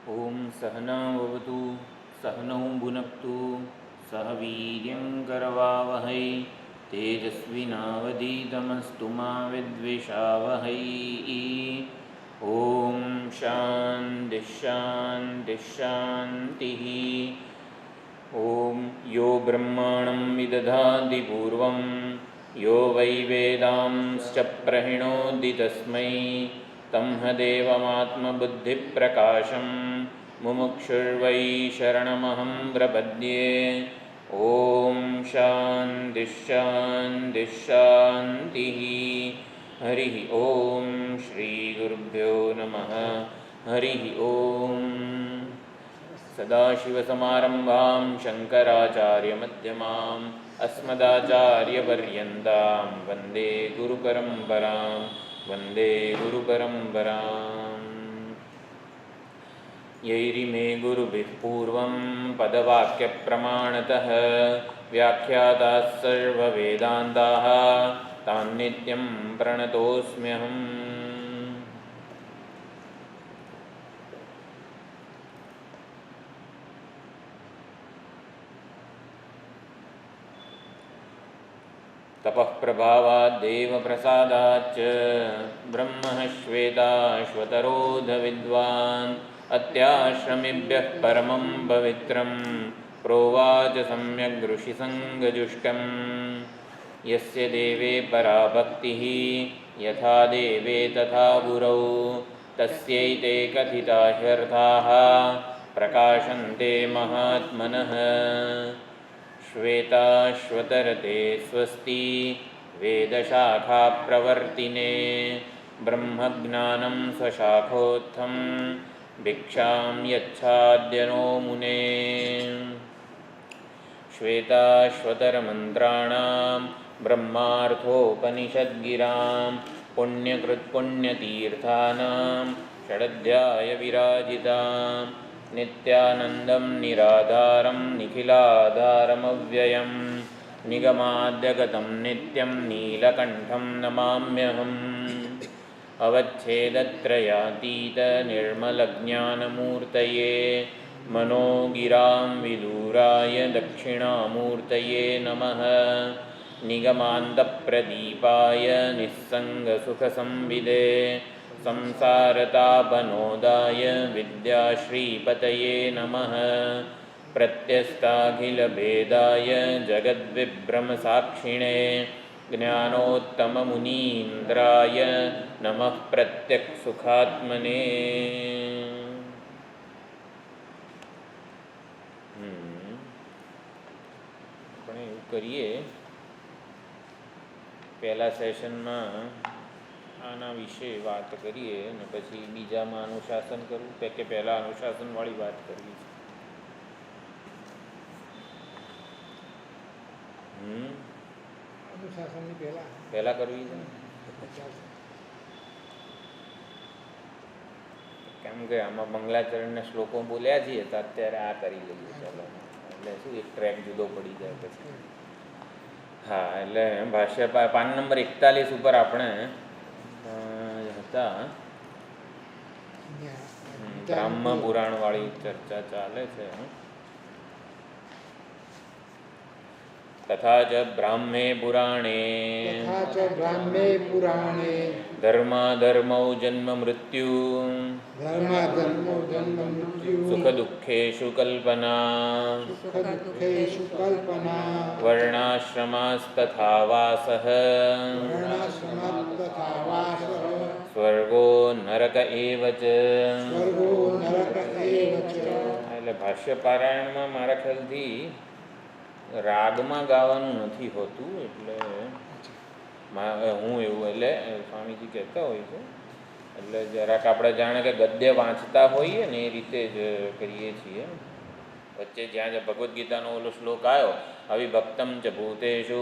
ओम सहना ववतु सहनौ भुनक्तु सह वीर्यं करवावहै तेजस्विनावधीतमस्तु मा विद्विषावहै। ओम शान्ति शान्ति शान्तिः। ओम यो ब्रह्माणं विदधाति पूर्वं यो वै वेदांश्च प्रहिणोति तस्मै तं ह देवमात्मबुद्धिप्रकाशं मुमुक्षुर्वै शरणमहं प्रपद्ये। ओम शान्ति शान्ति शान्तिः। हरि ओम श्री गुरुभ्यो नमः। हरि ओम। सदाशिवसमारम्भां शङ्कराचार्यमध्यमाम् अस्मदाचार्यपर्यन्तां वन्दे गुरुपरम्परां वन्दे गुरुपरम्पराम्। यैरिमे गुरुभिः पूर्वं पदवाक्यप्रमाणतः व्याख्याताः सर्ववेदान्ताः तान् नित्यं प्रणतोऽस्म्यहम्। तपः प्रभावाद्देव प्रसादाच्च ब्रह्मः श्वेताश्वतरोध विद्वान् अत्याश्रमिभ्यः परमं पवित्रं प्रोवाच सम्यग् ऋषिसङ्गजुष्टं। यस्य देवे परा भक्तिः यथा देवे तथा गुरौ तस्यैते कथिता ह्यर्थाः प्रकाशन्ते महात्मनः। श्वेताश्वतरते स्वस्ति वेदशाखाप्रवर्तिने ब्रह्मज्ञानं स्वशाखोत्थं भिक्षां यच्छाद्य नो मुने। श्वेताश्वतरमन्त्राणां ब्रह्मार्थोपनिषद्गिरां पुण्यकृत्पुण्यतीर्थानां षडध्यायविराजितां नित्यानन्दं निराधारं निखिलाधारमव्ययं निगमाद्यगतं नित्यं नीलकण्ठं नमाम्यहम्। अवच्छेदत्रयातीत निर्मलज्ञानमूर्तये मनोगिरां विदूराय दक्षिणामूर्तये नमः। निगमान्तप्रदीपाय निस्सङ्गसुखसंविदे संसारतापनोदाय विद्याश्रीपतये नमः। प्रत्यस्ताखिलभेदाय जगद्विभ्रमसाक्षिणे ज्ञानोत्तममुनीन्द्राय नमः प्रत्यक्सुखात्मने। આપણે એવું કરીએ, પહેલા સેશનમાં આના વિશે વાત કરીએ અને પછી બીજામાં અનુશાસન કરવું કે પહેલાં અનુશાસનવાળી વાત કરવી છે? પહેલાં કરવી છે કેમ કે આમાં મંગલાચરણના શ્લોકો બોલ્યા છીએ તો અત્યારે આ કરી લઈએ ચાલો, એટલે શું એક ટ્રેક જુદો પડી જાય પછી. હા, એટલે ભાષ્ય પાન નંબર 41 ઉપર આપણે હતા. બ્રહ્મ પુરાણ વાળી ચર્ચા ચાલે છે. તથા ચ બ્રાહ્મે પુરાણે ધર્માધર્મૌ જન્મ મૃત્યુ સુખ દુઃખેષુ કલ્પના વર્ણાશ્રમાસ્તથા વાસઃ સ્વર્ગો નરક એવ ચ. એટલે ભાષ્ય પારાયણમાં મારા ખ્યાલથી રાગમાં ગાવાનું નથી હોતું, એટલે હું એવું એટલે સ્વામીજી કહેતા હોય છે, એટલે જરાક આપણે જાણે કે ગદ્ય વાંચતા હોઈએ ને એ રીતે જ કરીએ છીએ. વચ્ચે જ્યાં ભગવદ્ ગીતાનો ઓલો શ્લોક આવ્યો અવિભક્તમ ચ ભૂતેષુ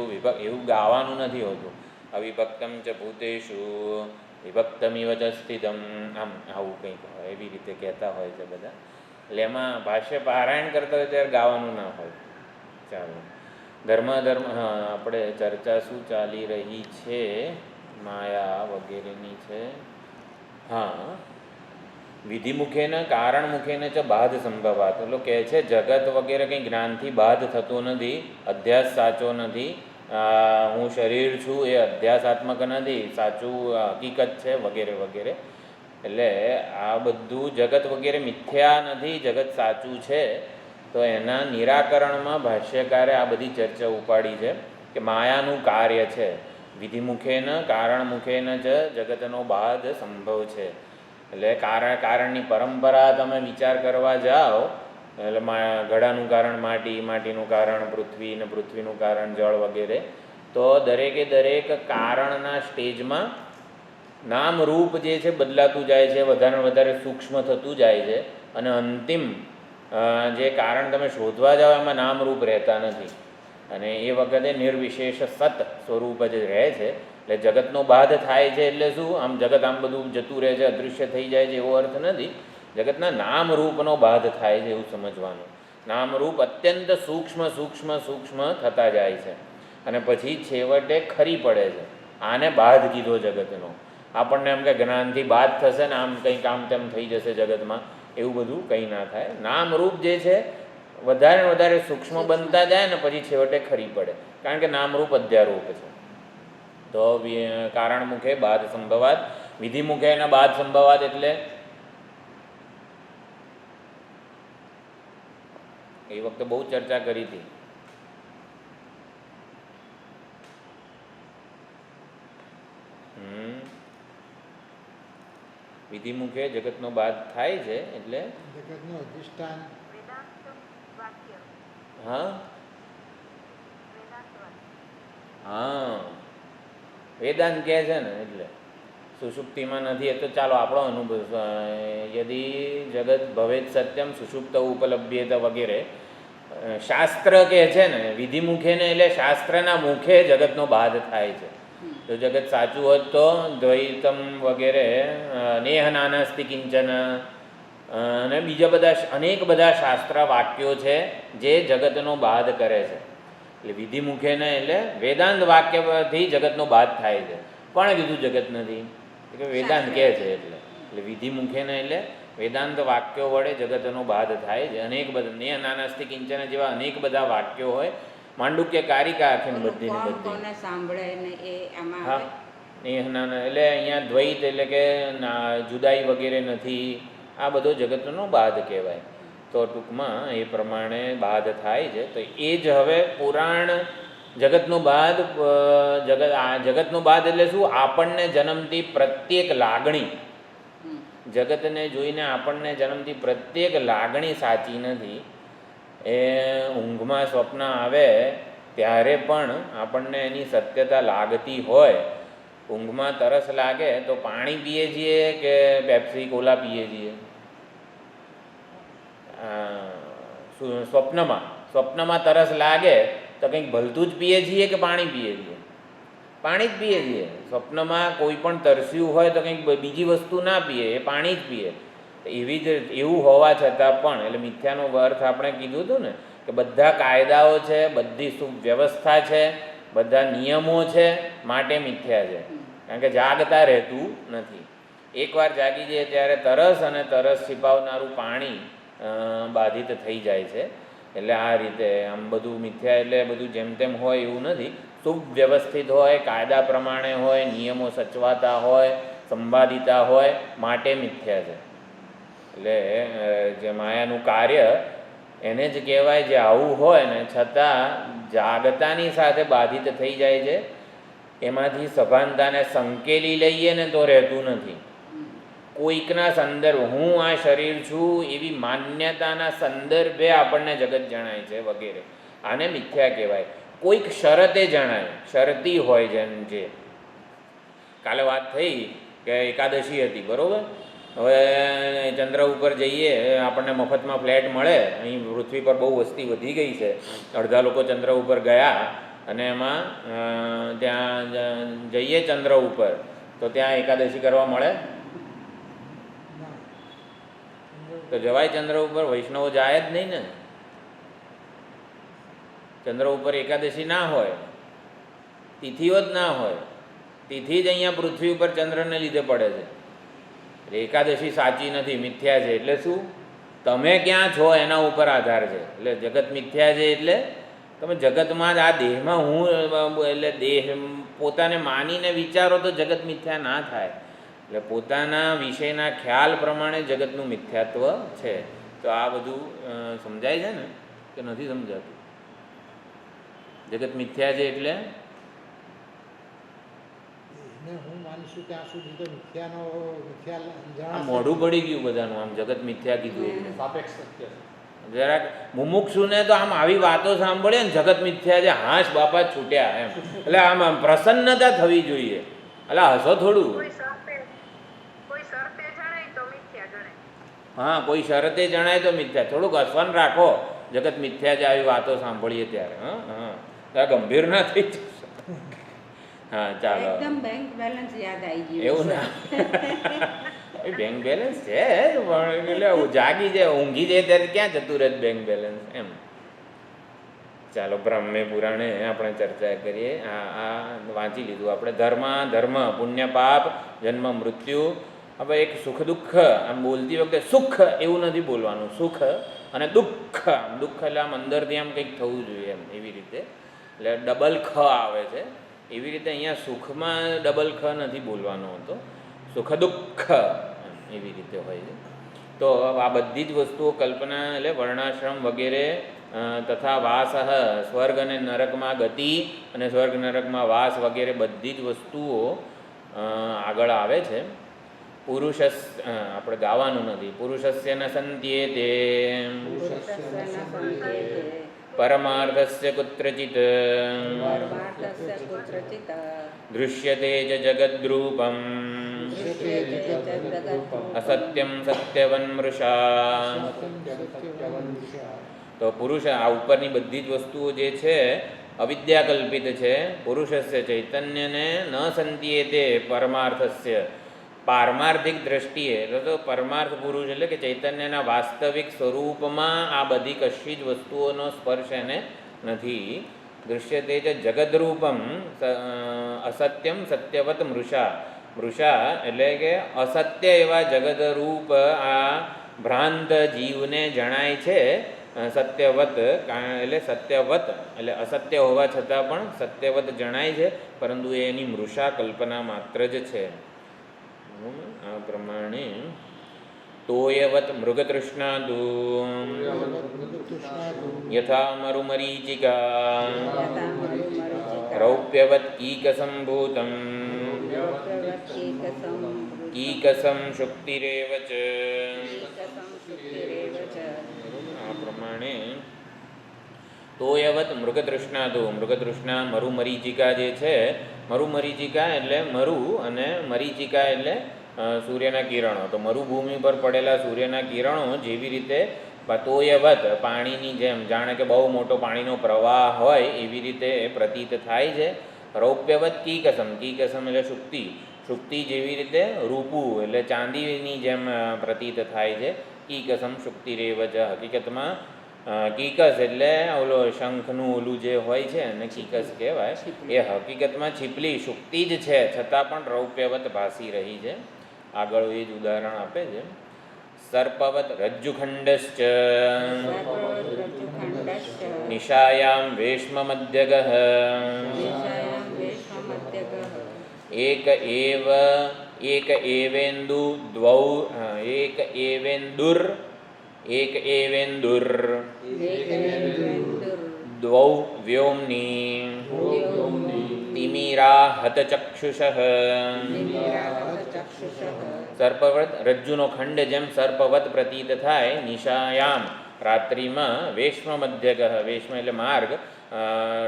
એવું ગાવાનું નથી હોતું. અવિભક્તમ ચ ભૂતેષુ વિભક્તમિવ ચ સ્થિતમ, આમ આવું કંઈક હોય એવી રીતે કહેતા હોય છે બધા. એટલે એમાં ભાષ્ય પારાયણ કરતા હોય ત્યારે ગાવાનું ના હોય. ચાલો, ધર્માધર્મ, હા, આપણે ચર્ચા શું ચાલી રહી છે? માયા વગેરેની છે. હા, વિધિમુખેન કારણમુખેન ચ બાધ સંભવાત. એટલે કહે છે જગત વગેરે કંઈ જ્ઞાનથી બાધ થતું નથી, અધ્યાસ સાચો નથી, હું શરીર છું એ અધ્યાસાત્મક નથી, સાચું હકીકત છે વગેરે વગેરે. એટલે આ બધું જગત વગેરે મિથ્યા નથી, જગત સાચું છે. તો એના નિરાકરણમાં ભાષ્યકારે આ બધી ચર્ચા ઉપાડી છે કે માયાનું કાર્ય છે, વિધિમુખેન કારણમુખેન જ જગતનો બાધ સંભવ છે. એટલે કારણની પરંપરા તમે વિચાર કરવા જાઓ એટલે ઘડાનું કારણ માટી, માટીનું કારણ પૃથ્વી ને પૃથ્વીનું કારણ જળ વગેરે. તો દરેકે દરેક કારણના સ્ટેજમાં નામ રૂપ જે છે બદલાતું જાય છે, વધારે વધારે સૂક્ષ્મ થતું જાય છે, અને અંતિમ જે કારણ તમે શોધવા જાઓ એમાં નામ રૂપ રહેતા નથી, અને એ વખતે નિર્વિશેષ સત સ્વરૂપ જ રહે છે. એટલે જગતનો બાધ થાય છે એટલે શું, આમ જગત આમ બધું જતું રહે છે, અદૃશ્ય થઈ જાય છે એવો અર્થ નથી. જગતના નામ રૂપનો બાધ થાય છે એવું સમજવાનું. નામ રૂપ અત્યંત સૂક્ષ્મ સૂક્ષ્મ સૂક્ષ્મ થતા જાય છે અને પછી છેવટે ખરી પડે છે. આને બાધ કીધો જગતનો. આપણને એમ કે જ્ઞાનથી બાદ થશે ને આમ કંઈક આમ તેમ થઈ જશે જગતમાં, એવું બધું કંઈ ના થાય. નામરૂપ જે છે વધારે ને વધારે સૂક્ષ્મ બનતા જાય ને પછી છેવટે ખરી પડે, કારણ કે નામરૂપ અધ્યારૂપ છે. તો કારણ મુખે બાદ સંભવાત, વિધિ મુખે એના બાદ સંભવાત એટલે એ વખતે બહુ ચર્ચા કરી હતી. વિધિમુખે જગતનો બાદ થાય છે એટલે જગતનું અધિષ્ઠાન. હા હા વેદાંત કહે છે ને, એટલે સુષુપ્તિમાં નથી. એ તો ચાલો આપણો અનુભવ, યદી જગત ભવેત સત્યમ સુષુપ્ત ઉપલબ્ધ્યેત વગેરે શાસ્ત્ર કહે છે ને. વિધિમુખે ને એટલે શાસ્ત્રના મુખે જગતનો બાદ થાય છે. જો જગત સાચું હોત તો દ્વૈતમ વગેરે નેહ નાનસ્તિ કિંચન અને બીજા બધા અનેક બધા શાસ્ત્ર વાક્યો છે જે જગતનો બાદ કરે છે. એટલે વિધિમુખે ને એટલે વેદાંત વાક્યથી જગતનો બાદ થાય છે. કોણે કીધું જગત નથી? કે વેદાંત કહે છે. એટલે વિધિમુખે ને એટલે વેદાંત વાક્યો વડે જગતનો બાદ થાય છે. અનેક બધા નેહ નાનસ્તિ કિંચન જેવા અનેક બધા વાક્યો હોય. માંડુક્ય કારિકા આખી બધી ને બધી સાંભળે ને એ આમાં હા એટલે અહીંયા દ્વૈત એટલે કે જુદાઈ વગેરે નથી. આ બધો જગતનો બાદ કહેવાય. તો ટૂંકમાં એ પ્રમાણે બાદ થાય છે. તો એ જ હવે પુરાણ જગતનો બાદ જગતનો બાદ એટલે શું? આપણને જન્મતી પ્રત્યેક લાગણી, જગતને જોઈને આપણને જન્મતી પ્રત્યેક લાગણી સાચી નથી. એ ઊંઘમાં સ્વપ્ન આવે ત્યારે પણ આપણને એની સત્યતા લાગતી હોય. ઊંઘમાં તરસ લાગે તો પાણી પીએ છીએ કે પેપ્સી કોલા પીએ છીએ? સ્વપ્નમાં તરસ લાગે તો કંઈક ભલતું જ પીએ છીએ કે પાણી પીએ છીએ? પાણી જ પીએ છીએ. સ્વપ્નમાં કોઈ પણ તરસ્યું હોય તો કંઈક બીજી વસ્તુ ના પીએ, એ પાણી જ પીએ. એવી જ એવું હોવા છતાં પણ, એટલે મિથ્યાનો અર્થ આપણે કીધું હતું ને કે બધા કાયદાઓ છે, બધી સુવ્યવસ્થા છે, બધા નિયમો છે, માટે મિથ્યા છે. કારણ કે જાગતા રહેતું નથી. એકવાર જાગી જાય ત્યારે તરસ અને તરસ छिपाવનારું પાણી બાધિત થઈ જાય છે. એટલે આ રીતે આમ બધું મિથ્યા એટલે બધું જેમ તેમ હોય એવું નથી. સુવ્યવસ્થિત હોય, કાયદા પ્રમાણે હોય, નિયમો સચવાતા હોય, સંવાદિતા હોય, માટે મિથ્યા છે. એટલે જે માયાનું કાર્ય એને જ કહેવાય. જે આવું હોય ને છતાં જાગતાની સાથે બાધિત થઈ જાય છે. એમાંથી સભાનતાને સંકેલી લઈએ ને તો રહેતું નથી. કોઈકના સંદર્ભ, હું આ શરીર છું એવી માન્યતાના સંદર્ભે આપણને જગત જણાય છે વગેરે. આને મિથ્યા કહેવાય. કોઈક શરતે જણાય, શરતી હોય. જેમ જે કાલે વાત થઈ કે એકાદશી હતી, બરાબર? હવે ચંદ્ર ઉપર જઈએ, આપણને મફતમાં ફ્લેટ મળે. અહીં પૃથ્વી પર બહુ વસ્તી વધી ગઈ છે. અડધા લોકો ચંદ્ર ઉપર ગયા અને એમાં ત્યાં જઈએ ચંદ્ર ઉપર તો ત્યાં એકાદશી કરવા મળે તો જવાય ચંદ્ર ઉપર? વૈષ્ણવો જાય જ નહીં ને. ચંદ્ર ઉપર એકાદશી ના હોય, તિથિઓ જ ના હોય. તિથિ જ અહીંયા પૃથ્વી ઉપર ચંદ્રને લીધે પડે છે. એકાદશી સાચી નથી, મિથ્યા છે. એટલે શું? તમે ક્યાં છો એના ઉપર આધાર છે. એટલે જગત મિથ્યા છે એટલે તમે જગતમાં જ આ દેહમાં હું, એટલે દેહ પોતાને માનીને વિચારો તો જગત મિથ્યા ના થાય. એટલે પોતાના વિષયના ખ્યાલ પ્રમાણે જગતનું મિથ્યાત્વ છે. તો આ બધું સમજાય છે ને કે નથી સમજાતું? જગત મિથ્યા છે એટલે મોઢું પડી ગયું બધાનું. આમ જગત મિથ્યા કીધું એટલે જરાક મુમુક્ષુને તો આમ આવી વાતો સાંભળે ને જગત મિથ્યા છે, હાશ બાપા છૂટ્યા એમ. એટલે આમ પ્રસન્નતા થવી જોઈએ. એટલે હસો થોડું. હા, કોઈ શરતે જણાય તો મિથ્યા. થોડુંક હસવાનું રાખો. જગત મિથ્યા છે આવી વાતો સાંભળીએ ત્યારે. હા, ગંભીર ના થઈ જશે. હા, ચાલો. એકદમ બેંક બેલેન્સ યાદ આવી ગયું. એવું ના બેંક બેલેન્સ છે પણ એટલે જાગી જાય, ઊંઘી જાય ત્યારે ક્યાં જતું રહે બેંક બેલેન્સ એમ. ચાલો, બ્રહ્મે પુરાણે આપણે ચર્ચા કરીએ. આ વાંચી લીધું આપણે. ધર્મ, પુણ્ય, પાપ, જન્મ, મૃત્યુ. હવે એક સુખ દુઃખ, આમ બોલતી વખતે સુખ એવું નથી બોલવાનું. સુખ અને દુઃખ. દુઃખ એટલે આમ અંદરથી આમ કંઈક થવું જોઈએ એમ, એવી રીતે. એટલે ડબલ ખ આવે છે. એવી રીતે અહીંયા સુખમાં ડબલ ખ નથી બોલવાનો હતો. સુખ દુઃખ એવી રીતે હોય છે. તો આ બધી જ વસ્તુઓ કલ્પના, એટલે વર્ણાશ્રમ વગેરે તથા વાસ, સ્વર્ગ અને નરકમાં ગતિ અને સ્વર્ગ નરકમાં વાસ વગેરે બધી જ વસ્તુઓ આગળ આવે છે. પુરુષ આપણે ગાવાનું નથી. પુરુષસ્ય ન સંત્યેતે પરમાર્થસ્ય કુત્રચિત દૃશ્યતે જ જગદ્રૂપમ અસત્યમ સત્યવન્મૃષા. તો પુરુષ, આ ઉપરની બધી જ વસ્તુઓ જે છે અવિદ્યા કલ્પિત છે. પુરુષસ્ય ચૈતન્યને ન સંત્યેતે પરમાર્થસ્ય, પારમાર્થિક દ્રષ્ટિએ. તો પરમાર્થ પુરુષ એટલે કે ચૈતન્યના વાસ્તવિક સ્વરૂપમાં આ બધી કશી જ વસ્તુઓનો સ્પર્શ એને નથી. દૃશ્યતે જ જગદરૂપમ અસત્યમ સત્યવત મૃષા. મૃષા એટલે કે અસત્ય એવા જગદરૂપ આ ભ્રાંત જીવને જણાય છે. સત્યવત એટલે સત્યવત એટલે અસત્ય હોવા છતાં પણ સત્યવત જણાય છે, પરંતુ એની મૃષા કલ્પના માત્ર જ છે. આ પ્રમાણે તોયવત મૃગતૃષ્ણાદુ યથા મરુમરીચિકા રૌપ્યવત કીકસંભૂતમ કીકસં શુક્તિરેવ ચ. આ પ્રમાણે તોયવત મૃગતૃષ્ણાદુ, મૃગતૃષ્ણા મરુમરીચિકા જે છે, મરુમરીચિકા એટલે મરુ અને મરીચિકા એટલે સૂર્યના કિરણો. તો મરુભૂમિ પર પડેલા સૂર્યના કિરણો જેવી રીતે તોયવત પાણીની જેમ, જાણે કે બહુ મોટો પાણીનો પ્રવાહ હોય એવી રીતે પ્રતીત થાય છે. રૌપ્યવત કીકસમ, કીકસમ એટલે શુક્તિ, શુક્તિ જેવી રીતે રૂપું એટલે ચાંદીની જેમ પ્રતીત થાય છે. કીકસમ શુક્તિરેવ ચ. હકીકતમાં કીકસ એટલે ઓલો શંખનું ઓલું જે હોય છે અને કીકસ કહેવાય, એ હકીકતમાં છીપલી શુક્તિ જ છે, છતાં પણ રૌપ્યવત ભાસી રહી છે. આગળ એ જ ઉદાહરણ આપે છે. સર્પવત રજ્જુખંડશ્ચ નિશાયામ વેશ્મ મધ્યગઃ એક એવેન્દુ દ્વૌ એક એવેન્દુર દ્વૌ વ્યોમ્ની તિમિરા હતચક્ષુષઃ. સર્પવત રજ્જુનો ખંડ જેમ સર્પવત પ્રતીત થાય નિશાયામ રાત્રિમાં, વેશ્મ મધ્યગઃ, વેશ્મ એટલે માર્ગ,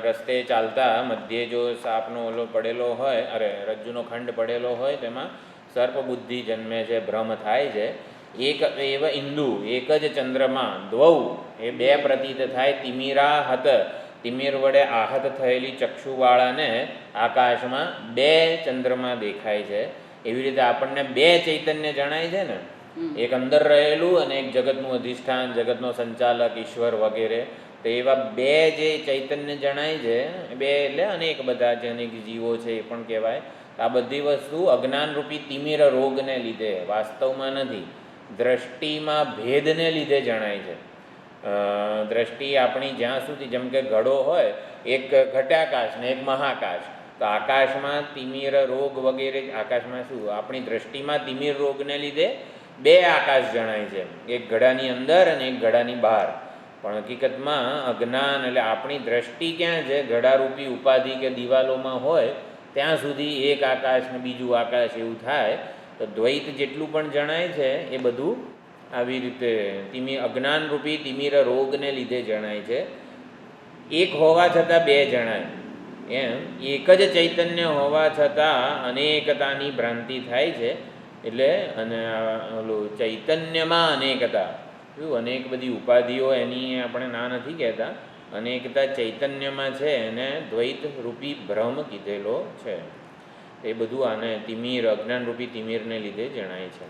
રસ્તે ચાલતા મધ્યે જો સાપનો ઓલો પડેલો હોય, રજ્જુનો ખંડ પડેલો હોય તેમાં સર્પ બુદ્ધિ જન્મે છે, ભ્રમ થાય છે. એક એવ ઇન્દુ, એક જ ચંદ્રમાં, દ્વૌ એ બે પ્રતીત થાય, તિમિરા હત તિમિર વડે આહત થયેલી ચક્ષુવાળાને આકાશમાં બે ચંદ્રમાં દેખાય છે. એવી રીતે આપણને બે ચૈતન્ય જણાય છે ને, એક અંદર રહેલું અને એક જગતનું અધિષ્ઠાન, જગતનો સંચાલક ઈશ્વર વગેરે. તો એવા બે જે ચૈતન્ય જણાય છે, બે એટલે અનેક બધા જે અનેક જીવો છે એ પણ કહેવાય. આ બધી વસ્તુ અજ્ઞાનરૂપી તિમિર રોગને લીધે, વાસ્તવમાં નથી. દ્રષ્ટિમાં ભેદને લીધે જણાય છે. દ્રષ્ટિ આપણી જ્યાં સુધી, જેમ કે ઘડો હોય, એક ઘટાકાશ ને એક મહાકાશ, તો આકાશમાં તિમિર રોગ વગેરે, આકાશમાં શું, આપણી દ્રષ્ટિમાં તિમિર રોગને લીધે બે આકાશ જણાય છે, એક ઘડાની અંદર અને એક ઘડાની બહાર. પણ હકીકતમાં અજ્ઞાન એટલે આપણી દ્રષ્ટિ ક્યાં છે, ઘડારૂપી ઉપાધિ કે દિવાલોમાં હોય ત્યાં સુધી એક આકાશ ને બીજું આકાશ એવું થાય. તો દ્વૈત જેટલું પણ જણાય છે એ બધું આવી રીતે અજ્ઞાનરૂપી તિમિર રોગને લીધે જણાય છે. એક હોવા છતાં બે જણાય, એમ એક જ ચૈતન્ય હોવા છતાં અનેકતાની ભ્રાંતિ થાય છે. એટલે અને ઓલું ચૈતન્યમાં અનેકતા, શું અનેક બધી ઉપાધિઓ એની આપણે ના નથી કહેતા, અનેકતા ચૈતન્યમાં છે, એને દ્વૈત રૂપી ભ્રમ કીધેલો છે. એ બધું આને તિમિર, અજ્ઞાનરૂપી તિમિરને લીધે જણાય છે.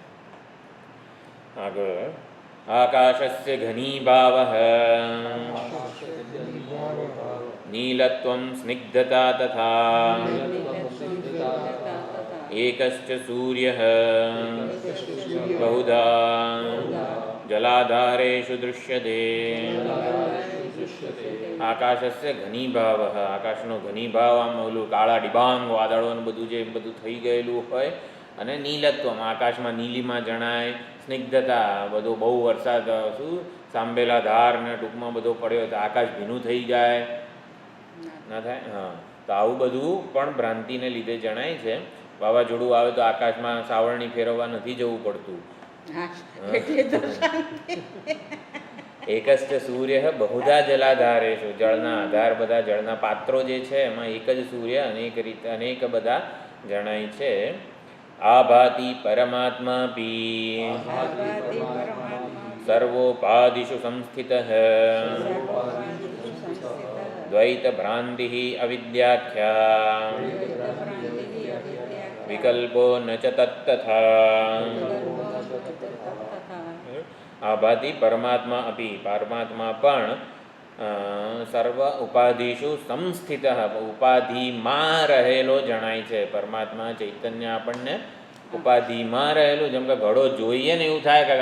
આગળ આકાશસ્ય ઘનીભાવઃ નીલત્વં સ્નિગ્ધતા તથા એકશ્ચ સૂર્યઃ બહુધા જલાધારેષુ દૃશ્યતે. આકાશસ્ય ઘનીભાવ, આકાશનો ઘનીભાવ, આમ ઓલું કાળા ડિબાંગ વાદળોને બધું જે બધું થઈ ગયેલું હોય, અને નીલત્વમ, આકાશમાં નીલિમા જણાય, સ્નિગ્ધતા, બધો બહુ વરસાદ શું સાંભેલા ધાર ને ટૂંકમાં બધો પડ્યો તો આકાશ ભીનું થઈ જાય, ના થાય. હા, તો આવું બધું પણ ભ્રાંતિને લીધે જણાય છે. વાવાઝોડું આવે તો આકાશમાં સાવરણી ફેરવવા નથી જવું પડતું. એકશ્ચ સૂર્ય બહુધા જલાધારેષુ, જળના આધાર, બધા જળના પાત્રો જે છે એમાં એક જ સૂર્ય અનેક રીતે અનેક બધા જણાય છે. આભાતિ પરમાત્માપી સર્વોપાધિષુ સંસ્થિતઃ દ્વૈત ભ્રાંતિ અવિદ્યાખ્યા વિકલ્પો ન ચ તત્તથા. આભાતિ પરમાત્મા અપી, પરમાત્મા પણ સર્વ ઉપાધિષુ સંસ્થિત, ઉપાધિમાં રહેલો જણાય છે. પરમાત્મા ચૈતન્ય આપણને ઉપાધિમાં રહેલું, જેમ કે ઘડો જોઈએ ને એવું થાય કે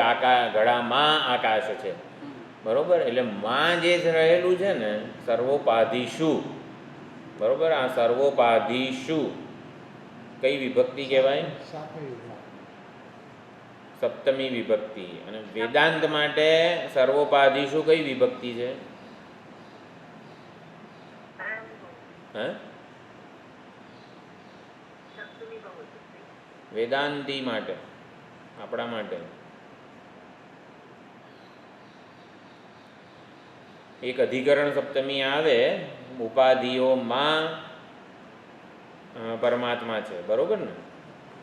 ઘડામાં આકાશ છે, બરોબર. એટલે માં જે રહેલું છે ને સર્વોપાધિષુ, બરોબર. આ સર્વોપાધિષુ કઈ વિભક્તિ કહેવાય? સપ્તમી વિભક્તિ. અને વેદાંત માટે સર્વોપાધિષુ કઈ વિભક્તિ છે? વેદાંતી માટે, આપણા માટે એક અધિકરણ સપ્તમી આવે, ઉપાધિઓમાં પરમાત્મા છે, બરોબર ને.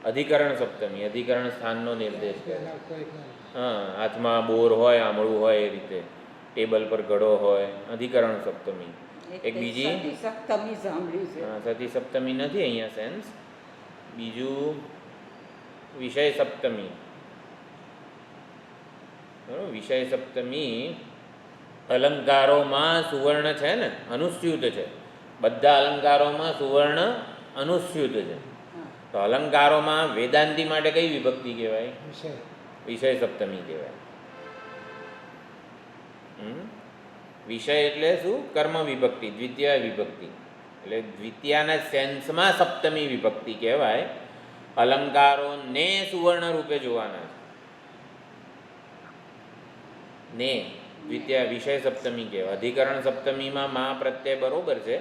અધિકરણ સપ્તમી, અધિકરણ સ્થાનનો નિર્દેશ કરે. હા, હાથમાં બોર હોય, આમળું હોય, એ રીતે ટેબલ પર ઘડો હોય, અધિકરણ સપ્તમી. એક બીજી સતી સપ્તમી નથી અહીંયા સેન્સ. બીજું વિષય સપ્તમી, બરોબર. વિષય સપ્તમી અલંકારોમાં સુવર્ણ છે ને, અનુસ્યુત છે. બધા અલંકારોમાં સુવર્ણ અનુસ્યુત છે. તો અલંકારોમાં વેદાંતિ માટે કઈ વિભક્તિ કહેવાય? વિષય સપ્તમી કહેવાય. વિષય એટલે શું? કર્મ વિભક્તિ, દ્વિતીય વિભક્તિ. એટલે દ્વિતીયાના સેન્સમાં સપ્તમી વિભક્તિ કહેવાય. અલંકારોને સુવર્ણ રૂપે જોવાના છે, ને દ્વિતીય વિષય સપ્તમી કહેવાય. અધિકરણ સપ્તમીમાં મા પ્રત્યય બરોબર છે,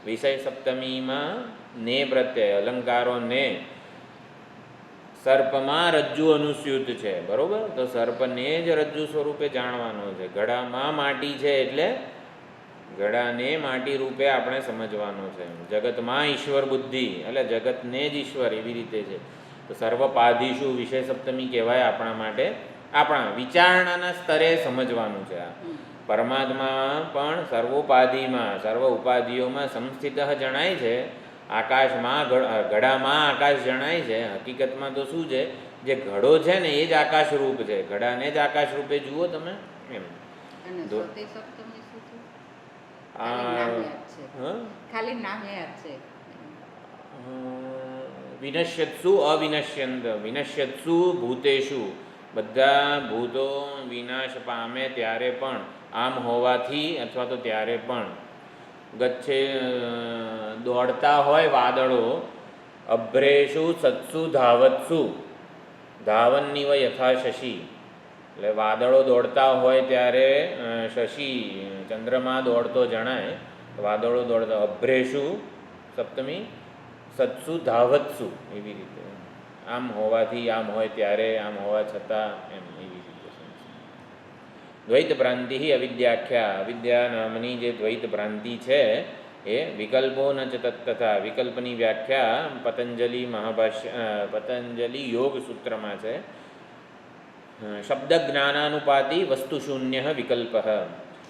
વિષય સપ્તમીમાં ને પ્રત્યય. અલંકારો ને સર્પમાં રજ્જુ અનુસ્યુત છે, બરોબર. તો સર્પને જ રજ્જુ સ્વરૂપે જાણવાનો છે. ઘડામાં માટી છે એટલે ઘડાને માટી રૂપે આપણે સમજવાનો છે. જગતમાં ઈશ્વર બુદ્ધિ એટલે જગતને જ ઈશ્વર, એવી રીતે છે. તો સર્વપાધિષુ વિષય સપ્તમી કહેવાય આપણા માટે. આપણા વિચારણાના સ્તરે સમજવાનું છે. આ પરમાત્મા પણ સર્વોપાધિમાં, સર્વ ઉપાધિઓમાં સંસ્થિત જણાય છે. આકાશમાં ઘડામાં આકાશ જણાય છે. હકીકતમાં તો શું છે, જે ઘડો છે ને એ જ આકાશ રૂપ છે. ઘડાને જ આકાશ રૂપે જુઓ તમે એમ. વિનશ્યત્સુ અવિનશ્યંત વિનશ્યત્સુ ભૂતેષુ, બધા ભૂતો વિનાશ પામે ત્યારે પણ, આમ હોવાથી અથવા તો ત્યારે પણ. ગચ્છે દોડતા હોય વાદળો, અભ્રેષુ સત્સુ ધાવત્સુ ધાવન્નિવ યથા શશી, એટલે વાદળો દોડતા હોય ત્યારે શશી ચંદ્રમા દોડતો જણાય, વાદળો દોડતા. અભ્રેષુ સપ્તમી, સત્સુ ધાવત્સુ, એવી રીતે આમ હોવાથી, આમ હોય ત્યારે, આમ હોવા છતાં, એમ એવી રીતે. દ્વૈત ભ્રાંતિ અવિદ્યાખ્યા, અવિદ્યા નામની જે દ્વૈત ભ્રાંતિ છે એ વિકલ્પો ન ચ તત્તથા, વિકલ્પની વ્યાખ્યા પતંજલિ પતંજલિ યોગ સૂત્રમાં છે. શબ્દ જ્ઞાનાનુપાતી વસ્તુ શૂન્ય વિકલ્પ,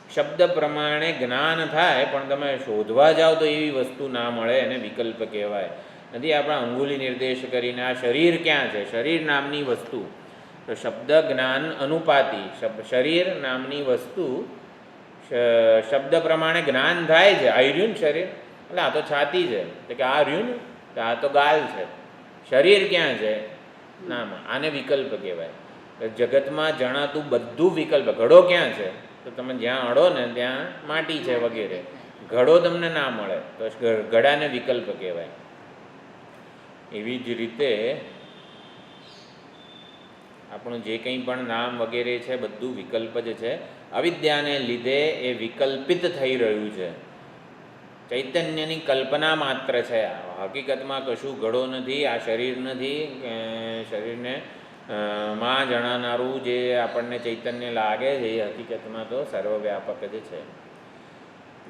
શબ્દ પ્રમાણે જ્ઞાન થાય પણ તમે શોધવા જાઓ તો એવી વસ્તુ ના મળે, એને વિકલ્પ કહેવાય. નથી આપણા અંગુલી નિર્દેશ કરીને આ શરીર ક્યાં છે, શરીર નામની વસ્તુ, તો શબ્દ જ્ઞાન અનુપાતી, શરીર નામની વસ્તુ શબ્દ પ્રમાણે જ્ઞાન થાય છે. આ રહ્યું ને શરીર, એટલે આ તો છાતી છે, તો કે આ રહ્યું ને, તો આ તો ગાલ છે, શરીર ક્યાં છે નામ, આને વિકલ્પ કહેવાય. જગતમાં જણાતું બધું વિકલ્પ. ઘડો ક્યાં છે, તો તમે જ્યાં અડો ને ત્યાં માટી છે વગેરે, ઘડો તમને ના મળે તો ઘડાને વિકલ્પ કહેવાય. એવી જ રીતે આપણું જે કંઈ પણ નામ વગેરે છે બધું વિકલ્પ જ છે. અવિદ્યાને લીધે એ વિકલ્પિત થઈ રહ્યું છે, ચૈતન્યની કલ્પના માત્ર છે. હકીકતમાં કશું ઘડો નથી, આ શરીર નથી. શરીરને માં જણાનારું જે આપણને ચૈતન્ય લાગે છે એ હકીકતમાં તો સર્વવ્યાપક જ છે.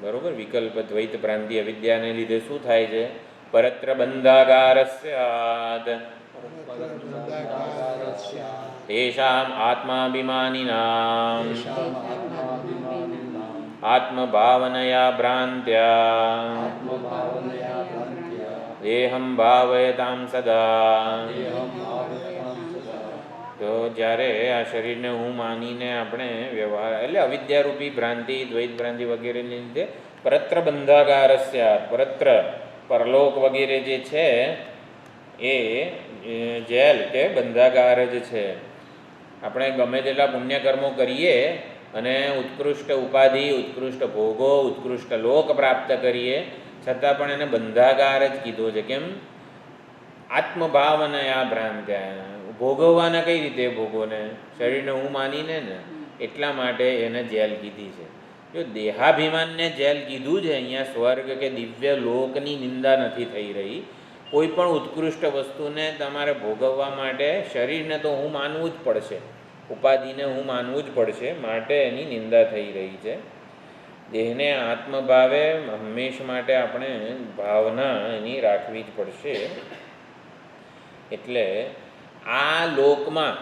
બરોબર. વિકલ્પ દ્વૈત ભ્રાંતિ અવિદ્યાને લીધે શું થાય છે? પરત્ર બંધાગારસ્યાદ તેષામ આત્માભિમાનિનામ આત્મભાવનયા ભ્રાંત્યા દેહમ ભાવયતામ સદા. તો જ્યારે આ શરીરને હું માનીને આપણે વ્યવહાર, એટલે અવિદ્યારૂપી ભ્રાંતિ, દ્વૈત ભ્રાંતિ વગેરેને લીધે પરત્ર બંધાગારસ્યાદ, પરત્ર પરલોક વગેરે જે છે એ જેલ કે બંધાગાર જ છે. આપણે ગમે તેટલા પુણ્યકર્મો કરીએ અને ઉત્કૃષ્ટ ઉપાધિ, ઉત્કૃષ્ટ ભોગો, ઉત્કૃષ્ટ લોક પ્રાપ્ત કરીએ છતાં પણ એને બંધાગાર જ કીધો છે. કેમ? આત્મભાવનયા ભ્રાંત્યા, ભોગવવાના કઈ રીતે ભોગોને? શરીરને હું માનીને ને, એટલા માટે એને જેલ કીધી છે. જો દેહાભિમાનને જેલ કીધું છે, અહીંયા સ્વર્ગ કે દિવ્ય લોકની નિંદા નથી થઈ રહી. કોઈ પણ ઉત્કૃષ્ટ વસ્તુને તમારે ભોગવવા માટે શરીરને તો હું માનવું જ પડશે, ઉપાધિને હું માનવું જ પડશે, માટે એની નિંદા થઈ રહી છે. દેહને આત્મભાવે હંમેશ માટે આપણે ભાવના એની રાખવી જ પડશે. એટલે આ લોકમાં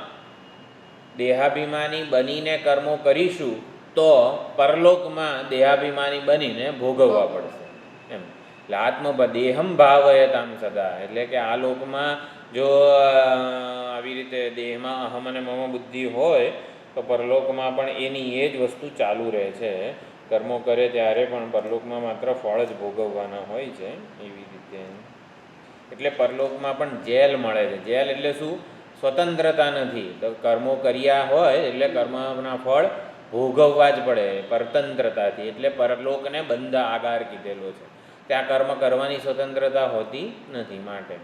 દેહાભિમાની બનીને કર્મો કરીશું તો પરલોકમાં દેહાભિમાની બનીને ભોગવવા પડશે એમ. એટલે દેહમ ભાવયતામ સદા, એટલે કે આ લોકમાં જો આવી રીતે દેહમાં અહમ અને મમ બુદ્ધિ હોય તો પરલોકમાં પણ એની એ જ વસ્તુ ચાલુ રહે છે. કર્મો કરે ત્યારે પણ પરલોકમાં માત્ર ફળ જ ભોગવવાના હોય છે. એવી રીતે એટલે પરલોકમાં પણ જેલ મળે છે. જેલ એટલે શું? સ્વતંત્રતા નથી. તો કર્મો કર્યા હોય એટલે કર્મના ફળ ભોગવવા જ પડે પરતંત્રતાથી. એટલે પરલોકને બંધ આગાર કીધેલો છે. ત્યાં કર્મ કરવાની સ્વતંત્રતા હોતી નથી. માટે